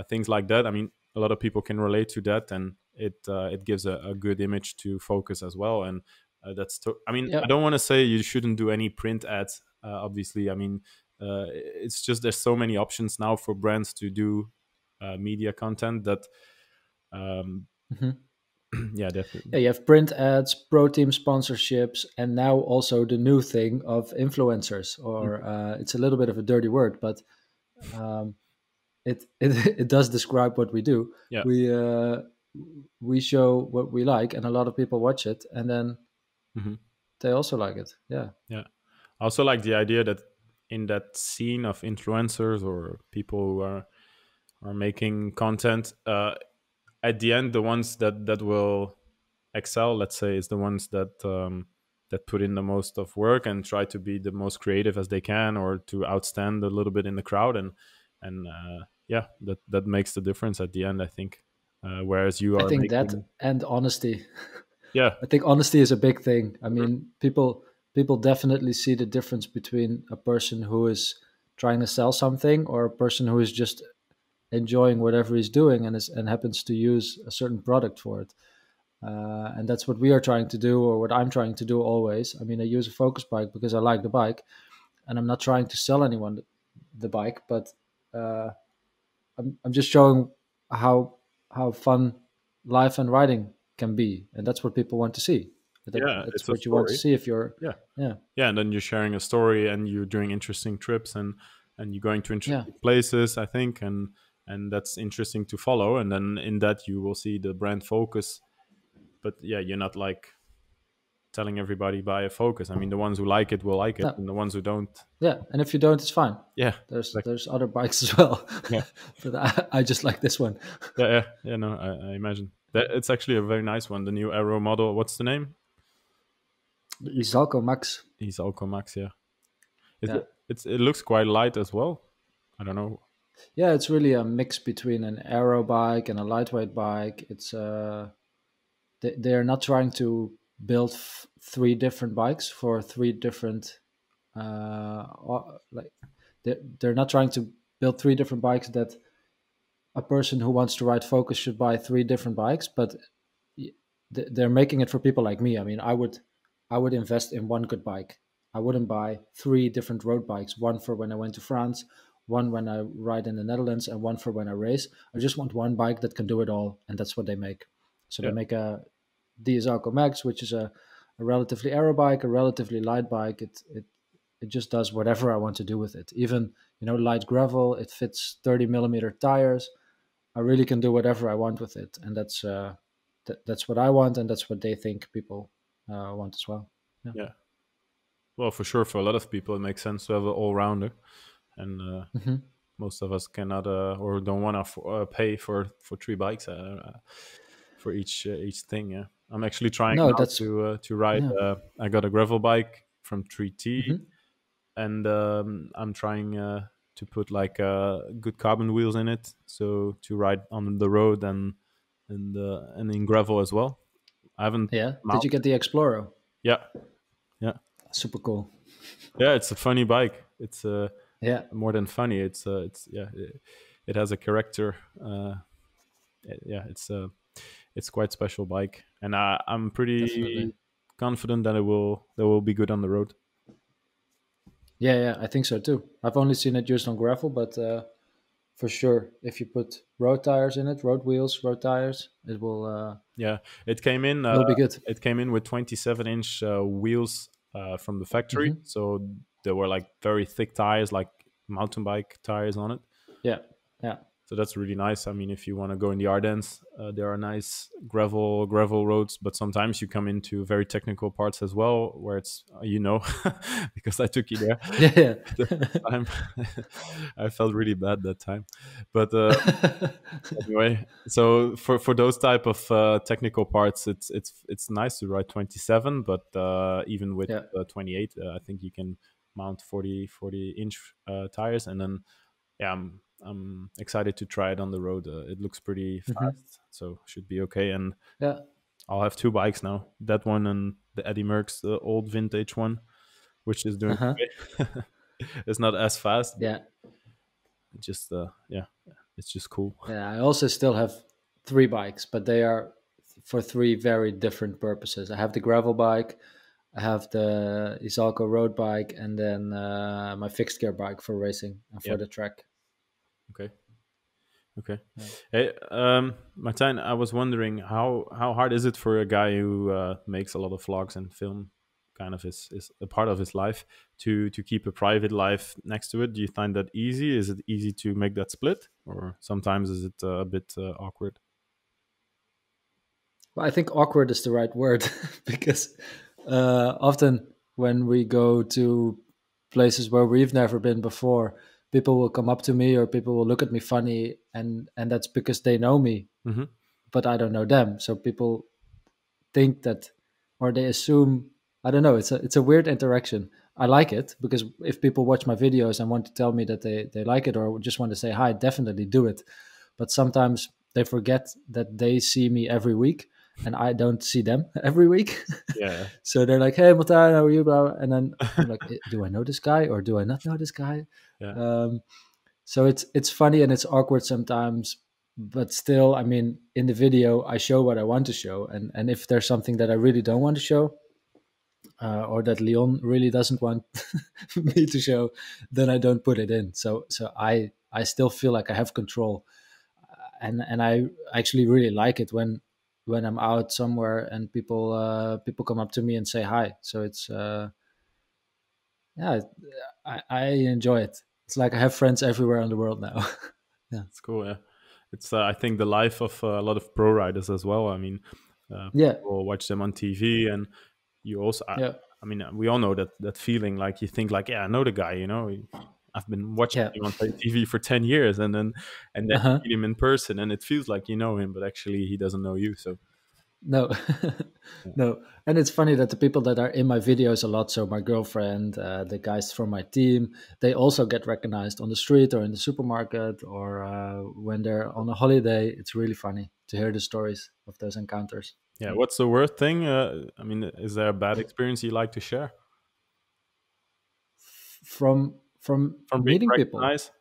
things like that. I mean, a lot of people can relate to that, and it gives a good image to Focus as well. And I mean, I Yeah. don't want to say you shouldn't do any print ads. Obviously, I mean, it's just there's so many options now for brands to do media content that Hmm. yeah, definitely. Yeah, you have print ads, pro team sponsorships, and now also the new thing of influencers. Or it's a little bit of a dirty word, but um, it does describe what we do. Yeah. We show what we like, and a lot of people watch it, and then Hmm. they also like it. Yeah. Yeah. I also like the idea that in that scene of influencers or people who are making content, at the end, the ones that will excel, let's say, is the ones that put in the most of work and try to be the most creative as they can, or to outstand a little bit in the crowd, and yeah, that makes the difference at the end, I think. Whereas you I are think that making, and honesty. yeah, I think honesty is a big thing. I mhm, mean, people definitely see the difference between a person who is trying to sell something or a person who is just enjoying whatever he's doing and happens to use a certain product for it. And that's what we are trying to do, or what I'm trying to do always. I mean, I use a Focus bike because I like the bike, and I'm not trying to sell anyone the bike, but uh, I'm just showing how fun life and riding can be, and that's what people want to see. yeah, That's it's a what you want to story. see if you're, Yeah. yeah, Yeah, and then you're sharing a story, and you're doing interesting trips, and you're going to yeah, interesting places, I think, and that's interesting to follow. And then in that you will see the brand Focus. But yeah, you're not like telling everybody buy a Focus. I mean, the ones who like it will like it, no, and the ones who don't, yeah. And if you don't, it's fine. yeah, like, There's other bikes as well, yeah, but I just like this one. yeah. No, I imagine that it's actually a very nice one. The new Aero model. What's the name? The Isalco Max. He's Alco Max. Yeah, Yeah, it looks quite light as well. I don't know. yeah. It's really a mix between an aero bike and a lightweight bike. It's they're not trying to build three different bikes for three different like they're not trying to build three different bikes that a person who wants to ride Focus should buy three different bikes, but they're making it for people like me. I mean, I would invest in one good bike. I wouldn't buy three different road bikes, one for when I went to France, one when I ride in the Netherlands, and one for when I race. I just want one bike that can do it all, and that's what they make. So they Yeah, make a DSL Max, which is a relatively aero bike, a relatively light bike. It just does whatever I want to do with it. Even light gravel. It fits 30 millimeter tires. I really can do whatever I want with it, and that's what I want, and that's what they think people want as well. Yeah. Yeah. Well, for sure, for a lot of people, it makes sense to have an all rounder, and Hmm. most of us cannot or don't want to pay for 3 bikes for each thing. Yeah, I'm actually trying No, now that's to ride. yeah. I got a gravel bike from 3T, Hmm. and I'm trying to put like good carbon wheels in it, so to ride on the road and in gravel as well. I haven't Yeah. Did you mounted. get the Explorer? Yeah, yeah, Super cool. yeah. It's a funny bike. It's Yeah, more than funny. It's yeah. It has a character. Yeah, it's quite special bike, and I'm definitely. pretty confident that it will be good on the road. Yeah, yeah, I think so too. I've only seen it used on gravel, but for sure, if you put road tires in it, road wheels, road tires, Yeah, it came in. will be good. It came in with 27-inch wheels from the factory, Hmm. so there were like very thick tires, like mountain bike tires on it. Yeah, yeah. So that's really nice. I mean, if you want to go in the Ardennes, there are nice gravel roads, but sometimes you come into very technical parts as well, where it's because I took you there Yeah, the time. I felt really bad that time, but yeah. anyway, so for those type of technical parts, it's nice to ride 27, but even with Yeah. 28, I think you can mount 40-inch tires, and then yeah, I'm excited to try it on the road. It looks pretty Hmm. fast, so should be okay. And Yeah. I'll have 2 bikes now, that one and the Eddie Merckx, the old vintage one, which is doing Uh-huh. okay. It's not as fast, but Yeah. it just yeah, it's just cool. Yeah. I also still have 3 bikes, but they are for 3 very different purposes. I have the gravel bike, I have the Isalco road bike, and then my fixed gear bike for racing and Yeah. for the track. Okay. Okay. Yeah. Hey, Martijn, I was wondering how hard is it for a guy who makes a lot of vlogs and film, kind of is a part of his life, to keep a private life next to it? Do you find that easy? Is it easy to make that split, or sometimes is it a bit awkward? Well, I think awkward is the right word because often when we go to places where we've never been before, people will come up to me or people will look at me funny, and that's because they know me, Mm-hmm. but I don't know them. So people think that, or they assume, I don't know. It's a weird interaction. I like it because if people watch my videos and want to tell me that they like it or just want to say hi, definitely do it. But sometimes they forget that they see me every week and I don't see them every week. Yeah. So they're like, "Hey, Martijn, how are you?" Blah, blah. And then I'm like, "Do I know this guy or do I not know this guy?" Yeah. Um, so it's funny and it's awkward sometimes, but still, I mean, in the video, I show what I want to show, and if there's something that I really don't want to show, or that Leon really doesn't want me to show, then I don't put it in. So I still feel like I have control, and I actually really like it when I'm out somewhere and people come up to me and say hi. So it's yeah, I enjoy it. It's like I have friends everywhere in the world now. Yeah, It's cool. Yeah. It's I think the life of a lot of pro riders as well. I mean, yeah, people watch them on TV, and you also. yeah, I mean, we all know that feeling. Like you think, like, yeah, I know the guy. I've been watching yeah. him on TV for 10 years, and then you Uh-huh. meet him in person, and it feels like you know him, but actually he doesn't know you. So No, yeah, no. And it's funny that the people that are in my videos a lot, so my girlfriend, the guys from my team, they also get recognized on the street or in the supermarket or when they're on a holiday. It's really funny to hear the stories of those encounters. yeah. What's the worst thing? I mean, is there a bad experience you like to share From from being meeting people, recognized?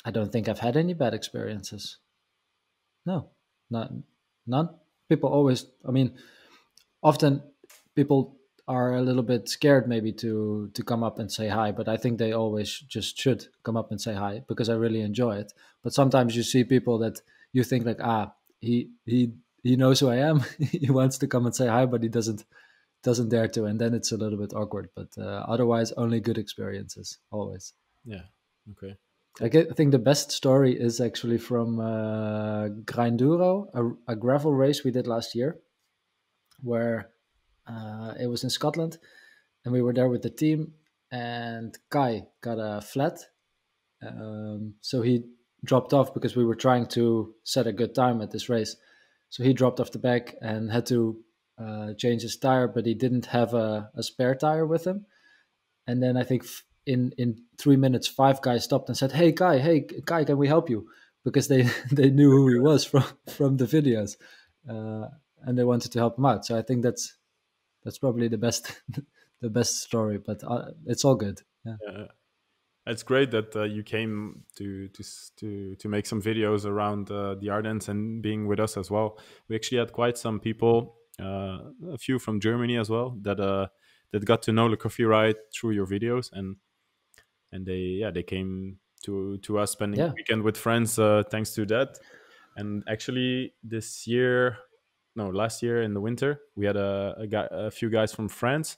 I don't think I've had any bad experiences. No, not none. People always, I mean, often people are a little bit scared maybe to come up and say hi, but I think they always just should come up and say hi because I really enjoy it. But sometimes you see people that you think like, he knows who I am. He wants to come and say hi, but he doesn't dare to, and then it's a little bit awkward. But otherwise, only good experiences always. Yeah. Okay. I think the best story is actually from Grinduro, a gravel race we did last year, where it was in Scotland, and we were there with the team. And Kai got a flat, so he dropped off because we were trying to set a good time at this race. So he dropped off the back and had to change his tire, but he didn't have a spare tire with him. And then I think in 3 minutes, 5 guys stopped and said, hey, Kai, can we help you?" Because they they knew who he was from the videos, and they wanted to help him out. So I think that's probably the best the best story. But it's all good. Yeah. It's great that you came to make some videos around the Ardennes and being with us as well. We actually had quite some people, a few from Germany as well, that got to know the coffee ride through your videos, and they came to us spending the weekend with friends thanks to that. And actually last year in the winter, we had a few guys from France,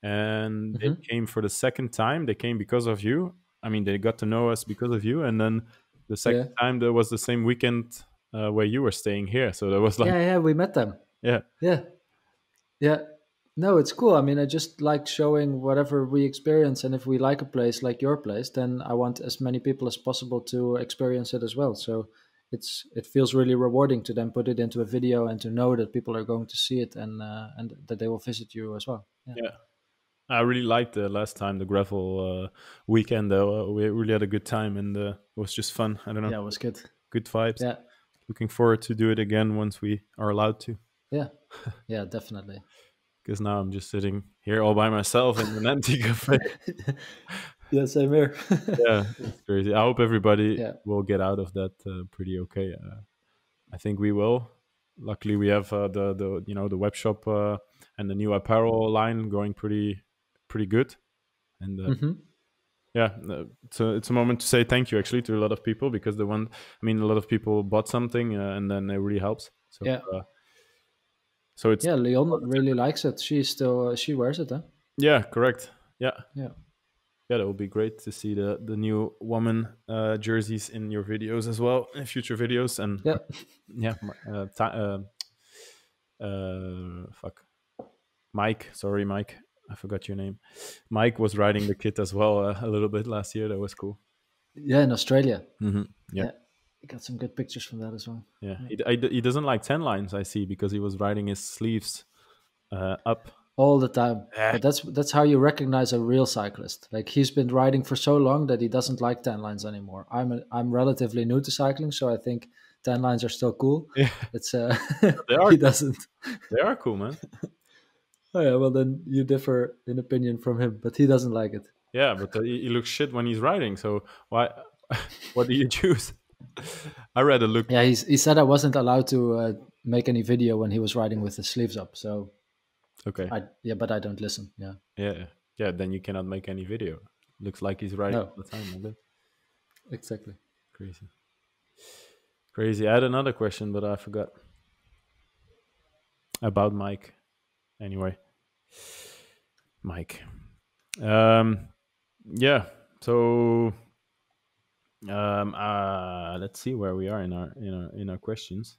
and they came for the second time. They came because of you. I mean, they got to know us because of you, and then the second time there was the same weekend where you were staying here. So there was like, we met them. Yeah. No, it's cool. I mean, I just like showing whatever we experience, and if we like a place like your place, then I want as many people as possible to experience it as well. So it feels really rewarding to then put it into a video and to know that people are going to see it, and that they will visit you as well. Yeah. I really liked the last time, the gravel weekend. Though we really had a good time, and it was just fun. I don't know. Yeah, it was good. Good vibes. Yeah. Looking forward to do it again once we are allowed to. Yeah, definitely. Because now I'm just sitting here all by myself in an empty cafe. Yeah, same here. Yeah, it's crazy. I hope everybody will get out of that pretty okay. I think we will. Luckily, we have the web shop and the new apparel line going pretty good. And it's a moment to say thank you actually to a lot of people, because a lot of people bought something and then it really helps. So so it's Leon really likes it. She wears it, huh? Yeah, correct. Yeah, that would be great to see the new woman jerseys in your videos as well, in future videos. And Mike, sorry Mike, I forgot your name. Mike was riding the kit as well a little bit last year. That was cool. Yeah, in Australia. Yeah, got some good pictures from that as well. Yeah. He doesn't like 10 lines, I see, because he was riding his sleeves up all the time. But that's how you recognize a real cyclist. Like, he's been riding for so long that he doesn't like 10 lines anymore. I'm relatively new to cycling, so I think 10 lines are still cool. Yeah, it's they are. He doesn't. They are cool, man. Oh yeah, well then you differ in opinion from him, but he doesn't like it. Yeah, but he looks shit when he's riding. So why? What do you choose? I read a look. Yeah, he said I wasn't allowed to make any video when he was riding with the sleeves up. So okay. But I don't listen. Yeah. Then you cannot make any video. Looks like he's riding all the time like that. Exactly. Crazy. I had another question, but I forgot about Mike. Anyway, Mike. Yeah. So let's see where we are in our questions.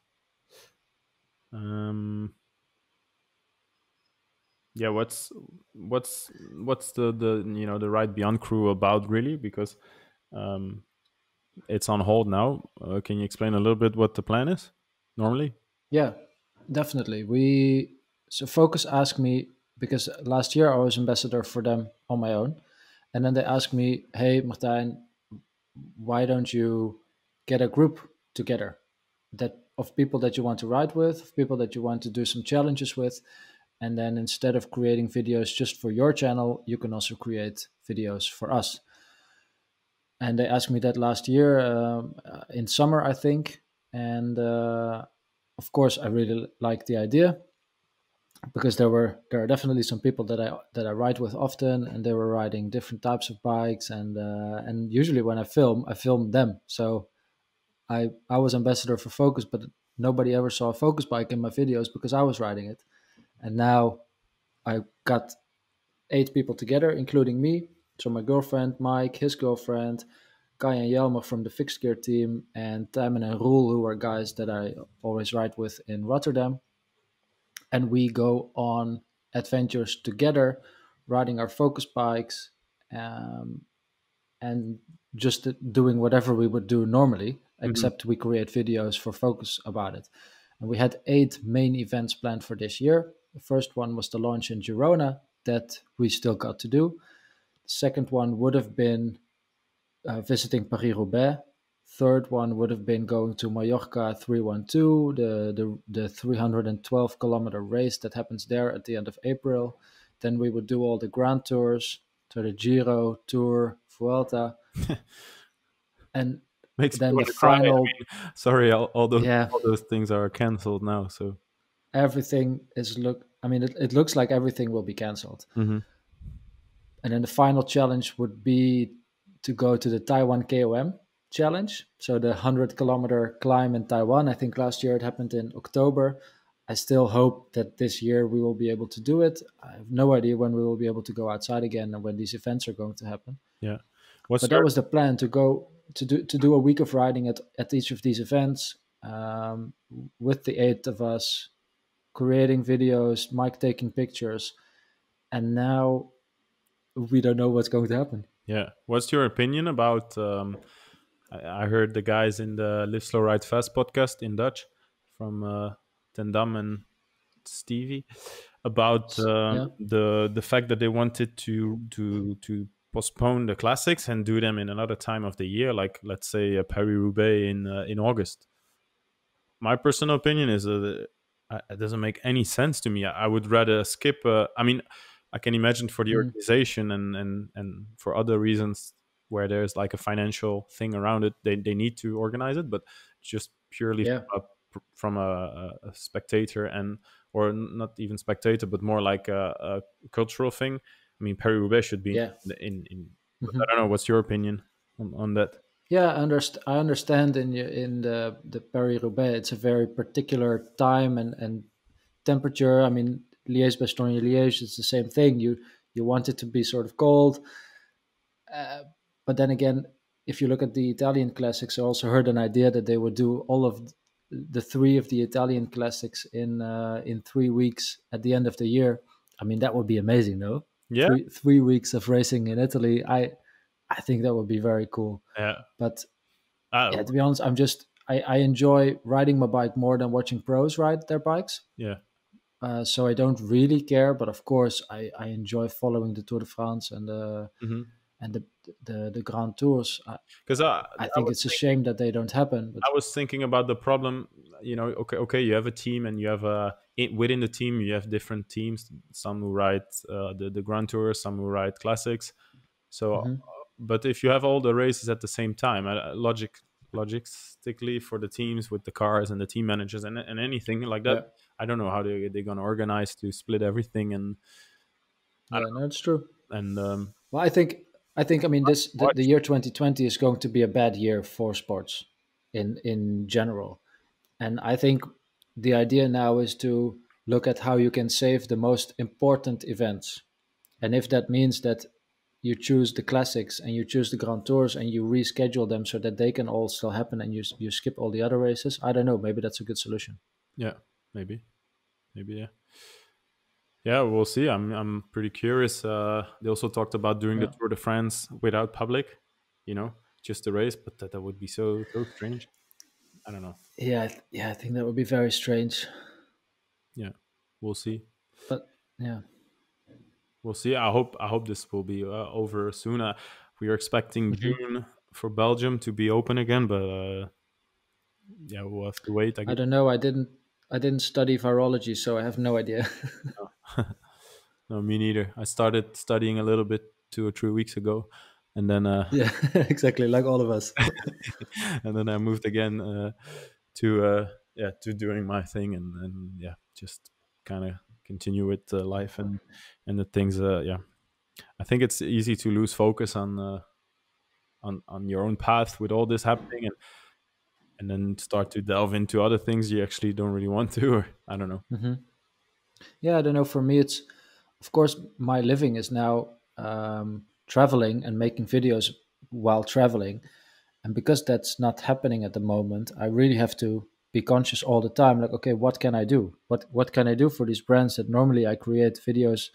Yeah, what's the the Ride Beyond crew about, really? Because it's on hold now. Can you explain a little bit what the plan is normally? Yeah, definitely. So Focus asked me, because last year I was ambassador for them on my own, and then they asked me, "Hey, Martijn, why don't you get a group together of people that you want to ride with, of people that you want to do some challenges with, and then instead of creating videos just for your channel, you can also create videos for us." And they asked me that last year in summer, I think, and of course I really liked the idea, because there are definitely some people that I ride with often, and they were riding different types of bikes, and usually when I film them. So I was ambassador for Focus, but nobody ever saw a Focus bike in my videos because I was riding it. And now I got 8 people together, including me. So my girlfriend, Mike, his girlfriend, Kai and Jelmer from the fixed gear team, and Timon and Roel, who are guys that I always ride with in Rotterdam. And we go on adventures together, riding our focus bikes, um, and just doing whatever we would do normally, Hmm. except we create videos for focus about it. And we had 8 main events planned for this year. The first one was the launch in Girona that we still got to do. The second one would have been visiting Paris-Roubaix. Third one would have been going to Mallorca 312, the 312-kilometer race that happens there at the end of April. Then we would do all the Grand Tours, so the Giro, Tour, Vuelta, and Makes me then the want to cry. I final. mean, sorry, Yeah, all those things are cancelled now. So. everything is look. I mean, it looks like everything will be cancelled. Hmm. And then the final challenge would be to go to the Taiwan KOM challenge. So the 100-kilometer climb in Taiwan. I think last year it happened in October. I still hope that this year we will be able to do it. I have no idea when we will be able to go outside again and when these events are going to happen. Yeah. What's But that your was the plan, to go to do a week of riding at each of these events, with the 8 of us, creating videos, Mike taking pictures, and now we don't know what's going to happen. Yeah. What's your opinion about? I heard the guys in the Live Slow Ride Fast podcast in Dutch from Ten Dam and Stevie about Yeah. the fact that they wanted to postpone the classics and do them in another time of the year, like let's say Paris Roubaix in August. My personal opinion is that it doesn't make any sense to me. I would rather skip. I mean, I can imagine for the Mm, organization and for other reasons where there's like a financial thing around it, they need to organize it. But just purely yeah. from a spectator and or not even spectator, but more like a cultural thing. I mean, Paris Roubaix should be Yeah. in. But I Hmm. don't know. What's your opinion on that? Yeah, I understand in the Paris Roubaix, it's a very particular time and temperature. I mean, Liège, Bastogne, Liège, it's the same thing. You want it to be sort of cold, but then again, if you look at the Italian classics, I also heard an idea that they would do all of the three of the Italian classics in 3 weeks at the end of the year. I mean, that would be amazing, no? Yeah. Three weeks of racing in Italy. I think that would be very cool. Yeah. But Uh, yeah, to be honest, I enjoy riding my bike more than watching pros ride their bikes. yeah. So I don't really care, but of course I enjoy following the Tour de France and the Grand Tours. Because I think it's a shame that they don't happen. But I was thinking about the problem. You know, okay, you have a team, and you have within the team you have different teams. Some who ride the Grand Tour, some who ride classics. So, mhm, but if you have all the races at the same time, logistically for the teams with the cars and the team managers and anything like that, yeah, I don't know how they're gonna organize to split everything and I yeah, no, it's true. don't know. And Well, I mean the watch. year 2020 is going to be a bad year for sports in general. And I think the idea now is to look at how you can save the most important events. And if that means that you choose the classics and you choose the Grand Tours and you reschedule them so that they can all still happen and you skip all the other races, I don't know. Maybe that's a good solution. Yeah, maybe yeah. Yeah, we'll see. I'm pretty curious. They also talked about doing the Yeah. Tour de France without public, you know, just a race, but that would be so strange. I don't know. Yeah. Yeah. I think that would be very strange. Yeah, we'll see. But yeah. We'll see. I hope this will be over soon. We are expecting Hmm. June for Belgium to be open again, but yeah, we'll have to wait. I I guess. don't know. I didn't study virology, so I have no idea. No, me neither. I started studying a little bit 2 or 3 weeks ago, and then Yeah, exactly. Like all of us. and then I moved again to yeah to doing my thing and yeah just kind of continue with life and the things. Yeah, I think it's easy to lose focus on your own path with all this happening and then start to delve into other things you actually don't really want to. Or I don't know. Hmm. Yeah, I don't know. For me, it's of course my living is now traveling and making videos while traveling. And because that's not happening at the moment, I really have to be conscious all the time. Like, okay, what can I do? What can I do for these brands that normally I create videos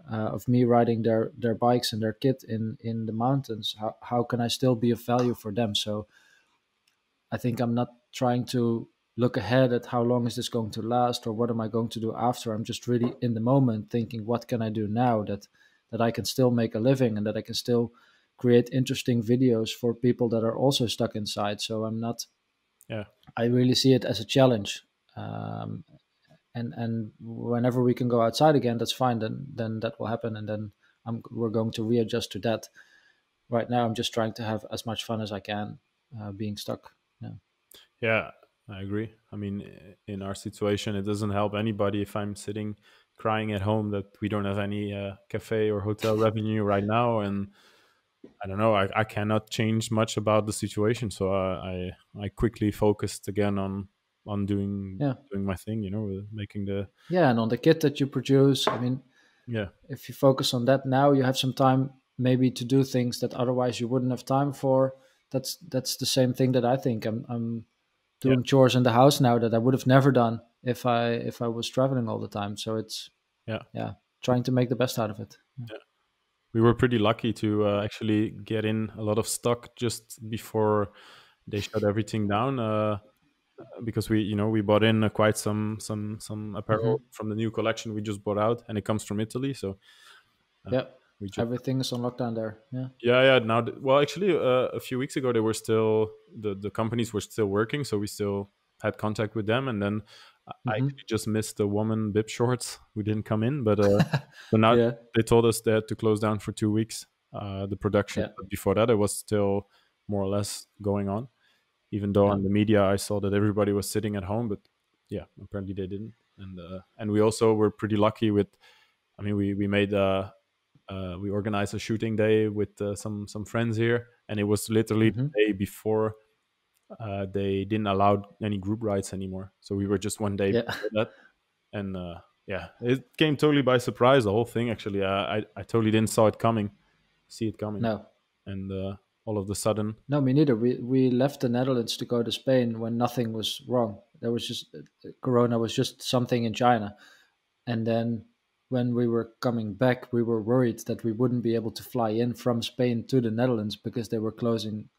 of me riding their bikes and their kit in the mountains? How can I still be of value for them? So I think I'm not trying to look ahead at how long is this going to last or what am I going to do after. I'm just really in the moment thinking, what can I do now that I can still make a living and that I can still create interesting videos for people that are also stuck inside. So I'm not. Yeah. I really see it as a challenge. Um, and whenever we can go outside again, that's fine. Then that will happen, and then we're going to readjust to that. Right now, I'm just trying to have as much fun as I can, being stuck. Yeah. Yeah, I agree. I mean, in our situation, it doesn't help anybody if I'm sitting crying at home that we don't have any cafe or hotel revenue right now, and I don't know. I cannot change much about the situation, so I quickly focused again on Yeah. doing my thing. Making the Yeah, and on the kit that you produce, I mean, yeah if you focus on that now, you have some time maybe to do things that otherwise you wouldn't have time for. That's the same thing that I think. I'm yeah doing chores in the house now that I would have never done if I was traveling all the time. So it's, yeah. yeah, trying to make the best out of it. Yeah. We were pretty lucky to actually get in a lot of stock just before they shut everything down. Because we bought in quite some apparel Hmm. from the new collection we just bought out, and it comes from Italy. So uh, Yeah, we just everything is on lockdown there. Yeah. yeah. Now, well, actually, a few weeks ago, they were still the companies were still working, so we still had contact with them. And then I Hmm. actually just missed the woman bib shorts who didn't come in, but now Yeah. they told us they had to close down for 2 weeks the production. Yeah. But before that, it was still more or less going on. Even though Yeah. on the media I saw that everybody was sitting at home, but yeah, apparently they didn't. And we also were pretty lucky with. I mean, we made we organized a shooting day with some friends here, and it was literally Hmm. the day before they didn't allow any group rides anymore. So we were just one day Yeah. before that, and yeah, it came totally by surprise. The whole thing actually, I totally didn't see it coming, No. and all of a sudden, No, me neither. We left the Netherlands to go to Spain when nothing was wrong. There was just Corona was just something in China, and then when we were coming back, we were worried that we wouldn't be able to fly in from Spain to the Netherlands because they were closing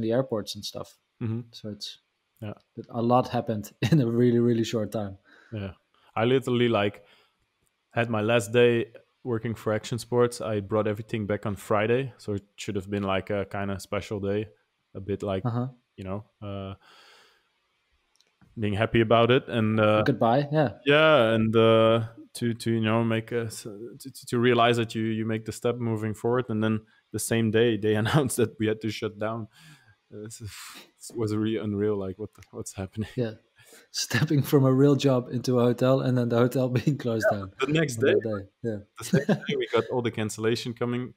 the airports and stuff. mhm, So it's yeah, a lot happened in a really really short time. yeah, I literally like had my last day working for Action Sports. I brought everything back on Friday, so it should have been like a kind of special day, a bit like Uh huh. you know, uh, being happy about it, and Goodbye. Yeah. yeah, and to make to realize that you make the step moving forward, and then the same day they announced that we had to shut down. This was really unreal. Like what's happening? Yeah. Stepping from a real job into a hotel and then the hotel being closed down The next on day, that day. the same Yeah. day, we got all the cancellation coming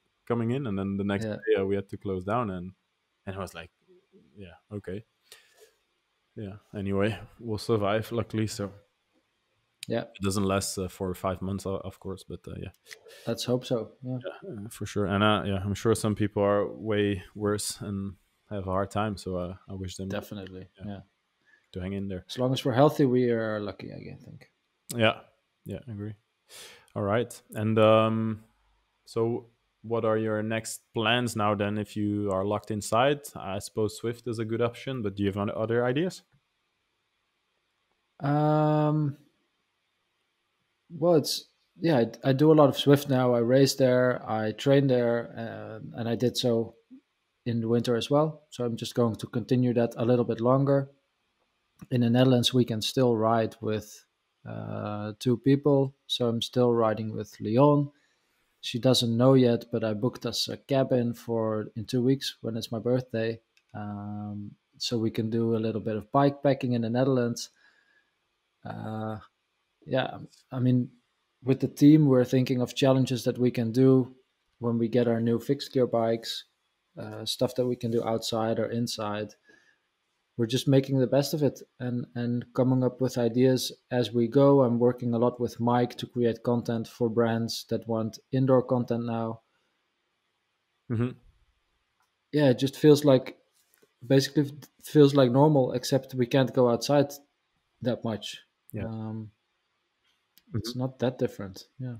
in, and then the next Yeah. day we had to close down, and I was like, yeah, okay, yeah. Anyway, we'll survive, luckily. So Yeah. it doesn't last 4 or 5 months, of course, but yeah, Let's hope so. Yeah. for sure. And yeah, I'm sure some people are way worse and have a hard time. So I wish them Definitely. yeah, Yeah. to hang in there. As long as we're healthy, we are lucky, I think. Yeah, yeah, I agree. All right, and so, what are your next plans now? Then, if you are locked inside, I suppose Swift is a good option. But do you have any other ideas? Um, well, yeah, I do a lot of Swift now. I race there, I train there, and I did so in the winter as well. So I'm just going to continue that a little bit longer. In the Netherlands, we can still ride with two people. So I'm still riding with Leon. She doesn't know yet, but I booked us a cabin for in 2 weeks when it's my birthday. So we can do a little bit of bike packing in the Netherlands. Uh, yeah, I mean, with the team, we're thinking of challenges that we can do when we get our new fixed gear bikes, stuff that we can do outside or inside. We're just making the best of it and coming up with ideas as we go. I'm working a lot with Mike to create content for brands that want indoor content now. Hmm. yeah, it just feels like basically it feels like normal, except we can't go outside that much. Yeah. Um, Hmm. it's not that different. Yeah,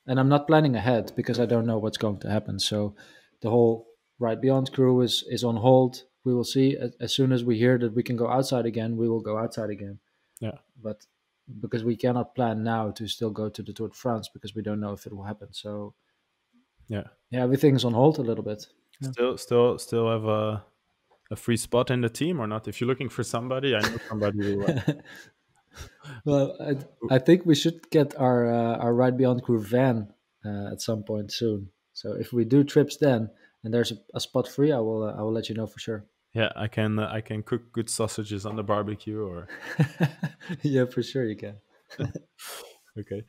and I'm not planning ahead because I don't know what's going to happen. So the whole Right Beyond crew is on hold. We will see as soon as we hear that we can go outside again. We will go outside again. Yeah. But because we cannot plan now to still go to the Tour de France because we don't know if it will happen. So Yeah. yeah, everything's on hold a little bit. Yeah. Still have a free spot in the team or not? If you're looking for somebody, I know somebody Well, I think we should get our Right Beyond crew van at some point soon. So if we do trips then and there's a spot free, I will let you know for sure. yeah, I can cook good sausages on the barbecue or Yeah, for sure you can. okay.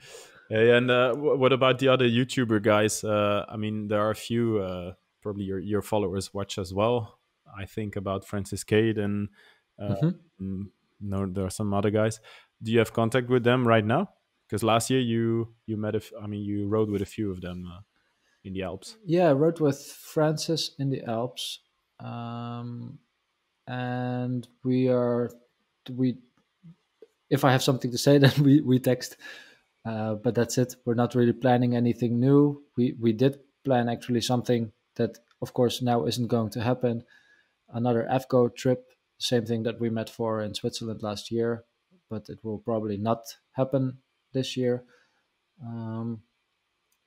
Hey, and what about the other YouTuber guys? I mean, there are a few probably your followers watch as well. I think about Francis Cade and uh, Hmm. mm, no, there are some other guys. Do you have contact with them right now? Because last year you met I mean you rode with a few of them in the Alps. Yeah, I rode with Francis in the Alps, and we if I have something to say, then we text. But that's it. We're not really planning anything new. We did plan actually something that, of course, now isn't going to happen. Another AFCO trip, same thing that we met for in Switzerland last year, but it will probably not happen this year. Um,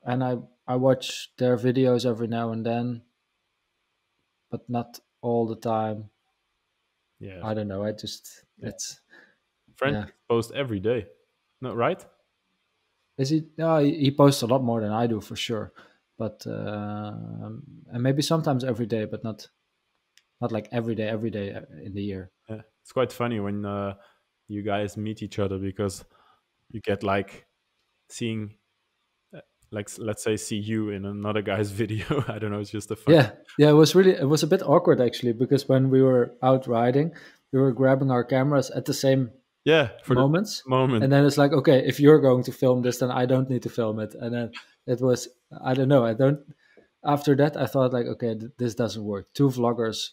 and I watch their videos every now and then, but not all the time. Yeah, I don't know. I just yeah. it's yeah. Francis post every day. No, right? Is he? No, he posts a lot more than I do for sure. But and maybe sometimes every day, but not like every day in the year. Yeah. It's quite funny when you guys meet each other because you get like seeing like let's say see you in another guy's video. I don't know. It's just a fun. Yeah, yeah. It was a bit awkward actually because when we were out riding, we were grabbing our cameras at the same Yeah, for the moments, moment. and then it's like, okay, if you're going to film this, then I don't need to film it. And then it was, I don't know. I don't. After that, I thought like, okay, this doesn't work. Two vloggers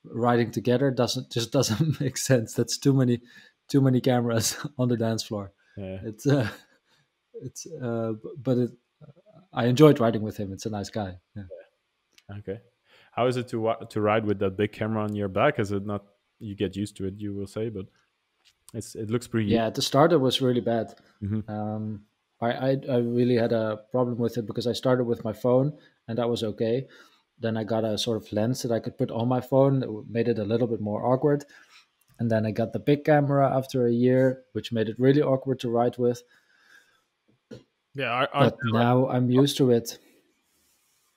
riding together doesn't make sense. That's too many cameras on the dance floor. Yeah. It's it's but it, I enjoyed riding with him. It's a nice guy. Yeah. Okay. How is it to ride with that big camera on your back? Is it not? You get used to it, you will say, but it looks pretty. Yeah, at the start it was really bad. Mm-hmm. Um, I really had a problem with it because I started with my phone and that was okay. Then I got a sort of lens that I could put on my phone that made it a little bit more awkward. And then I got the big camera after a year, which made it really awkward to ride with. Yeah. Aren't But there, like, now I'm used to it.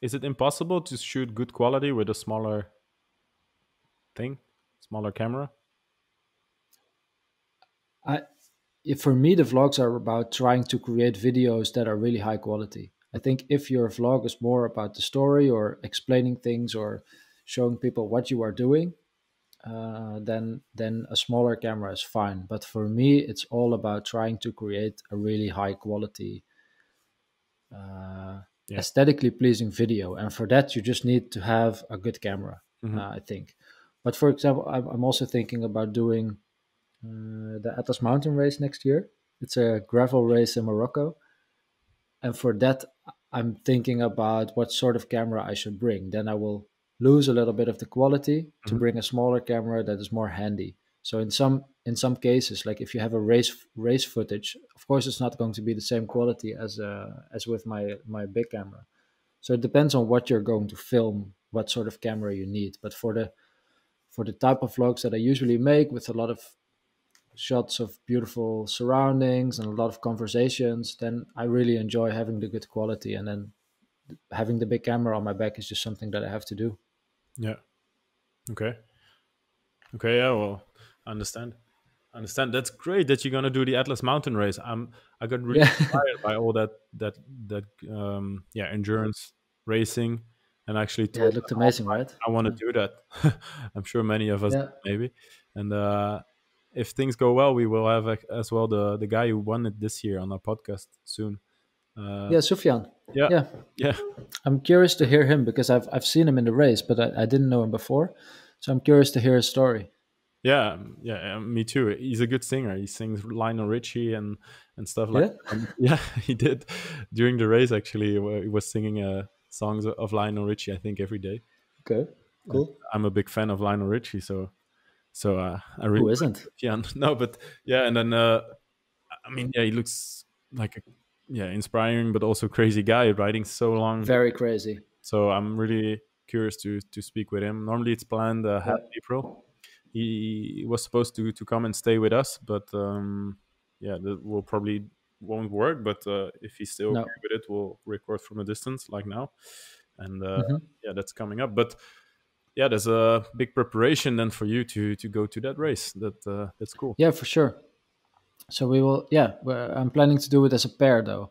is it impossible to shoot good quality with a smaller thing, smaller camera? I For me, the vlogs are about trying to create videos that are really high quality. I think if your vlog is more about the story or explaining things or showing people what you are doing, then a smaller camera is fine. But for me, it's all about trying to create a really high quality, uh, Yeah. aesthetically pleasing video, and for that you just need to have a good camera, Hmm. I think. But for example, I'm also thinking about doing the Atlas Mountain Race next year. It's a gravel race in Morocco, and for that I'm thinking about what sort of camera I should bring. Then I will lose a little bit of the quality to Hmm. bring a smaller camera that is more handy. So in some cases, like if you have a race footage, of course it's not going to be the same quality as with my big camera. So it depends on what you're going to film, what sort of camera you need. But for the type of vlogs that I usually make with a lot of shots of beautiful surroundings and a lot of conversations, then I really enjoy having the good quality. And then having the big camera on my back is just something that I have to do. Yeah. Okay. Okay. Yeah. Well, I understand. I understand. That's great that you're gonna do the Atlas Mountain Race. I got really Yeah, inspired by all that yeah, endurance racing, and actually yeah, told it looked my mom amazing, right? I want to Yeah, do that. I'm sure many of us yeah, maybe, and if things go well, we will have as well the guy who won it this year on our podcast soon. Uh, Yeah, Sufjan. yeah, Yeah, yeah, I'm curious to hear him because I've seen him in the race, but I didn't know him before. So I'm curious to hear his story. yeah. Me too. He's a good singer. He sings Lionel Richie and stuff like Yeah. that. Yeah, he did during the race. Actually, he was singing songs of Lionel Richie. I think every day. Okay. And Cool. I'm a big fan of Lionel Richie, so I really Who like isn't? Sufjan. No, but yeah, and then I mean, yeah, he looks like a inspiring but also crazy guy riding so long. Very crazy. So I'm really curious to speak with him. Normally it's planned half Yeah. April. He was supposed to come and stay with us, but yeah, that will probably won't work. But if he's still No. okay with it, we'll record from a distance like now, and Hmm. yeah, that's coming up. But yeah, there's a big preparation then for you to go to that race. That's cool. Yeah, for sure. So we will. Yeah, I'm planning to do it as a pair though,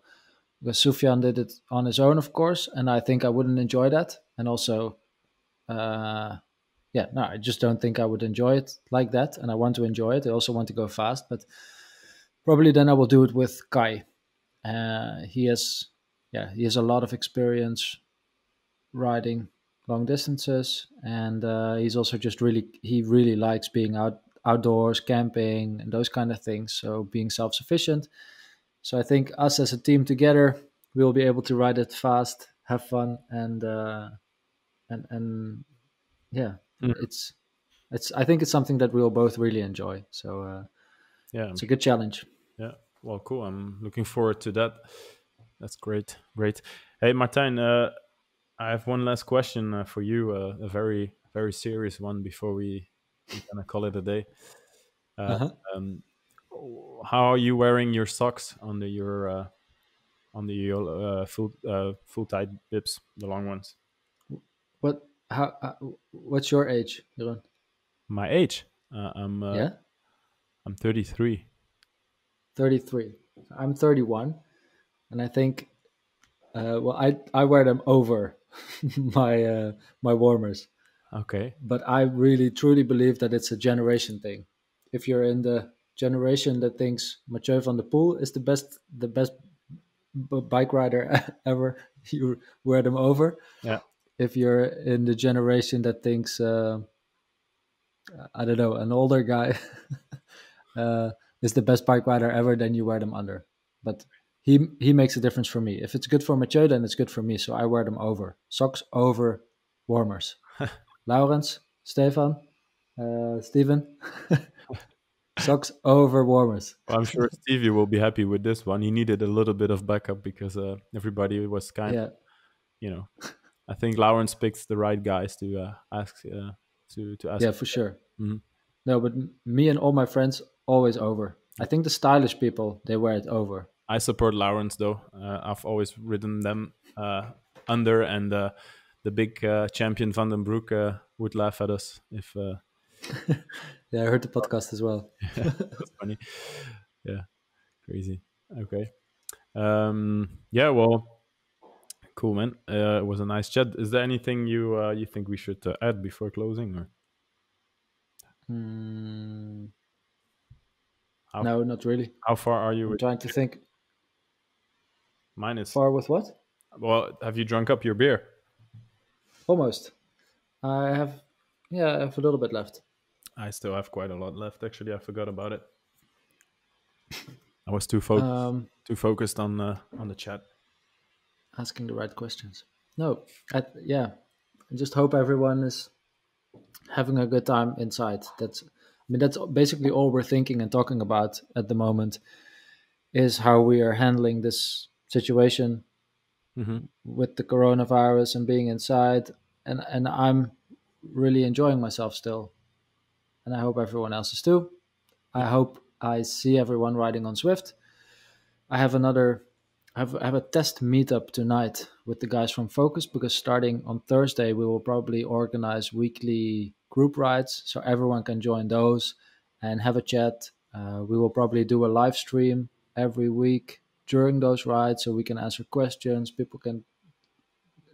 because Sufjan did it on his own, of course, and I think I wouldn't enjoy that. And also, yeah, no, I just don't think I would enjoy it like that. And I want to enjoy it. I also want to go fast, but probably then I will do it with Kai. He has, yeah, he has a lot of experience riding long distances, and he's also just he really likes being outdoors, camping, and those kind of things. So being self sufficient. So I think us as a team together, we'll be able to ride it fast, have fun, and yeah, Mm, it's I think it's something that we'll both really enjoy. So yeah, it's a good challenge. yeah. Well, cool. I'm looking forward to that. That's great. Great. Hey, Martijn, I have one last question for you, a very, very serious one before we kind of call it a day. Uh, Uh-huh. um, how are you wearing your socks under your full tight bibs, the long ones? What? How? What's your age, Jeroen? My age, Yeah, I'm 33. 33. I'm 31, and I think well, I wear them over my warmers, Okay. but I really truly believe that it's a generation thing. If you're in the generation that thinks Mathieu van der Poel is the best bike rider ever, you wear them over. Yeah. If you're in the generation that thinks I don't know, an older guy uh, is the best bike rider ever, then you wear them under. But he makes a difference for me. If it's good for Mathieu, then it's good for me. So I wear them over socks over warmers. Laurens, Stefan, Steven, socks over warmers. Well, I'm sure Stevie will be happy with this one. He needed a little bit of backup because everybody was kind of, Yeah, you know, I think Lawrence picks the right guys to ask to ask. yeah, for sure. Mhm. No, but me and all my friends always over. I think the stylish people they wear it over. I support Lawrence though. I've always ridden them under, and the big champion Van den Broek would laugh at us if. Yeah, I heard the podcast as well. That's funny. Yeah, crazy. Okay. Yeah. Well, cool, man. It was a nice chat. Is there anything you think we should add before closing, or Mm, how no, not really. how far are you I'm with trying to think. mine? Is Far with what? well, have you drunk up your beer? Almost. I have, yeah, I have a little bit left. I still have quite a lot left. Actually, I forgot about it. I was Um, too focused on the chat. Asking the right questions. No, yeah. I just hope everyone is having a good time inside. I mean, that's basically all we're thinking and talking about at the moment is how we are handling this situation Hmm. with the coronavirus and being inside. And I'm really enjoying myself still, and I hope everyone else is too. I hope I see everyone riding on Swift. I have another I have a test meetup tonight with the guys from Focus because starting on Thursday we will probably organize weekly group rides so everyone can join those and have a chat. We will probably do a live stream every week during those rides so we can answer questions. People can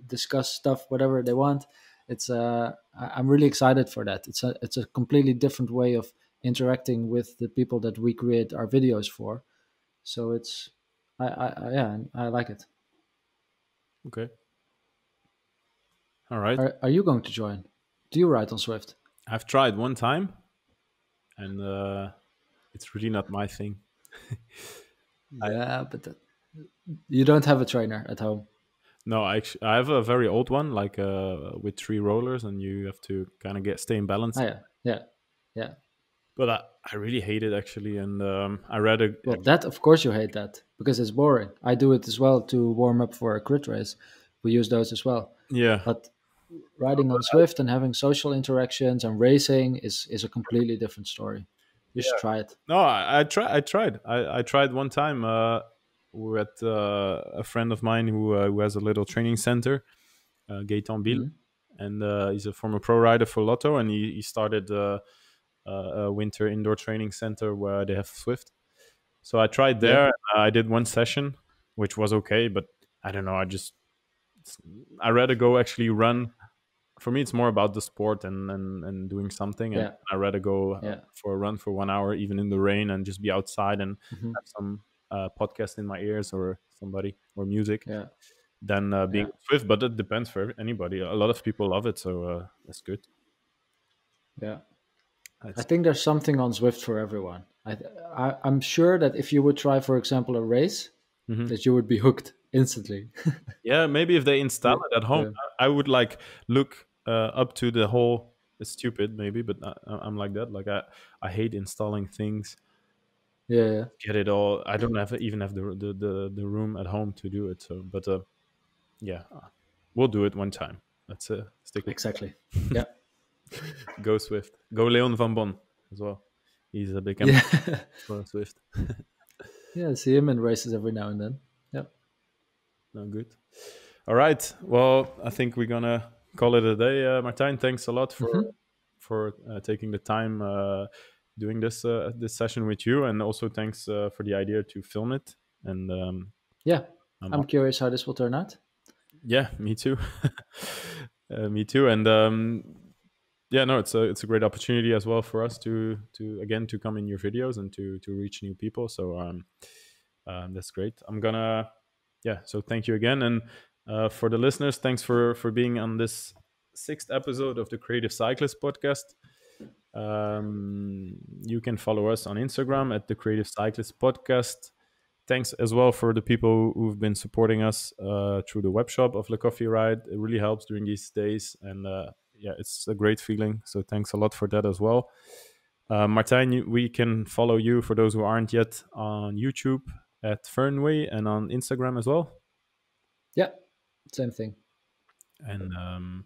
discuss stuff whatever they want. I'm really excited for that. It's a completely different way of interacting with the people that we create our videos for. So Yeah, I like it. Okay. All right. Are you going to join? Do you ride on Swift? I've tried one time, and it's really not my thing. I Yeah, but you don't have a trainer at home. No, I have a very old one, like with three rollers, and you have to kind of get stay in balance. Oh yeah, yeah, yeah. But I really hate it actually, and I read a Well, that of course you hate that because it's boring. I do it as well to warm up for a crit race. We use those as well. yeah. But riding on Swift and having social interactions and racing is a completely different story. You should Yeah. try it. No, I tried. I tried one time with a friend of mine who has a little training center, Gaetan Bill, Mhm. and he's a former pro rider for Lotto, and he started a winter indoor training center where they have Swift. So I tried Yeah, there. I did one session, which was okay, but I don't know. I rather go actually run. For me, it's more about the sport and doing something. And yeah, I rather go yeah, for a run for 1 hour, even in the rain, and just be outside and hmm have some podcast in my ears or somebody or music yeah, than being yeah, Swift. But it depends for anybody. A lot of people love it, so that's good. yeah. I It's, think there's something on Zwift for everyone. I'm sure that if you would try, for example, a race, Mhm. that you would be hooked instantly. Yeah, maybe if they install yeah, it at home, yeah, I would like look up to the whole. It's stupid, maybe, but I'm like that. Like I hate installing things. yeah, yeah. Get it all. I don't have even have the room at home to do it. So, but yeah, we'll do it one time. Let's stick with Exactly. Yeah, go Swift. Go Leon van Bon as well. He's a big yeah, for Swift. yeah. See him in races every now and then. Yeah. No good. All right. Well, I think we're gonna call it a day. Martijn, thanks a lot Hmm. for taking the time doing this session with you, and also thanks for the idea to film it. And Yeah. I'm I'm curious how this will turn out. yeah, me too. Me too. And yeah, no, it's a great opportunity as well for us to again to come in your videos and to reach new people. So that's great. I'm gonna yeah. So thank you again, and for the listeners, thanks for being on this sixth episode of the Creative Cyclist podcast. You can follow us on Instagram at the Creative Cyclist Podcast. Thanks as well for the people who've been supporting us through the web shop of the Coffee Ride. It really helps during these days, and yeah, it's a great feeling. So thanks a lot for that as well. Martijn, we can follow you for those who aren't yet on YouTube at Fernway and on Instagram as well. Yeah. Same thing. And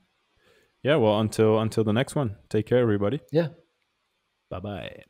yeah, well, until the next one, take care, everybody. Yeah. Bye bye.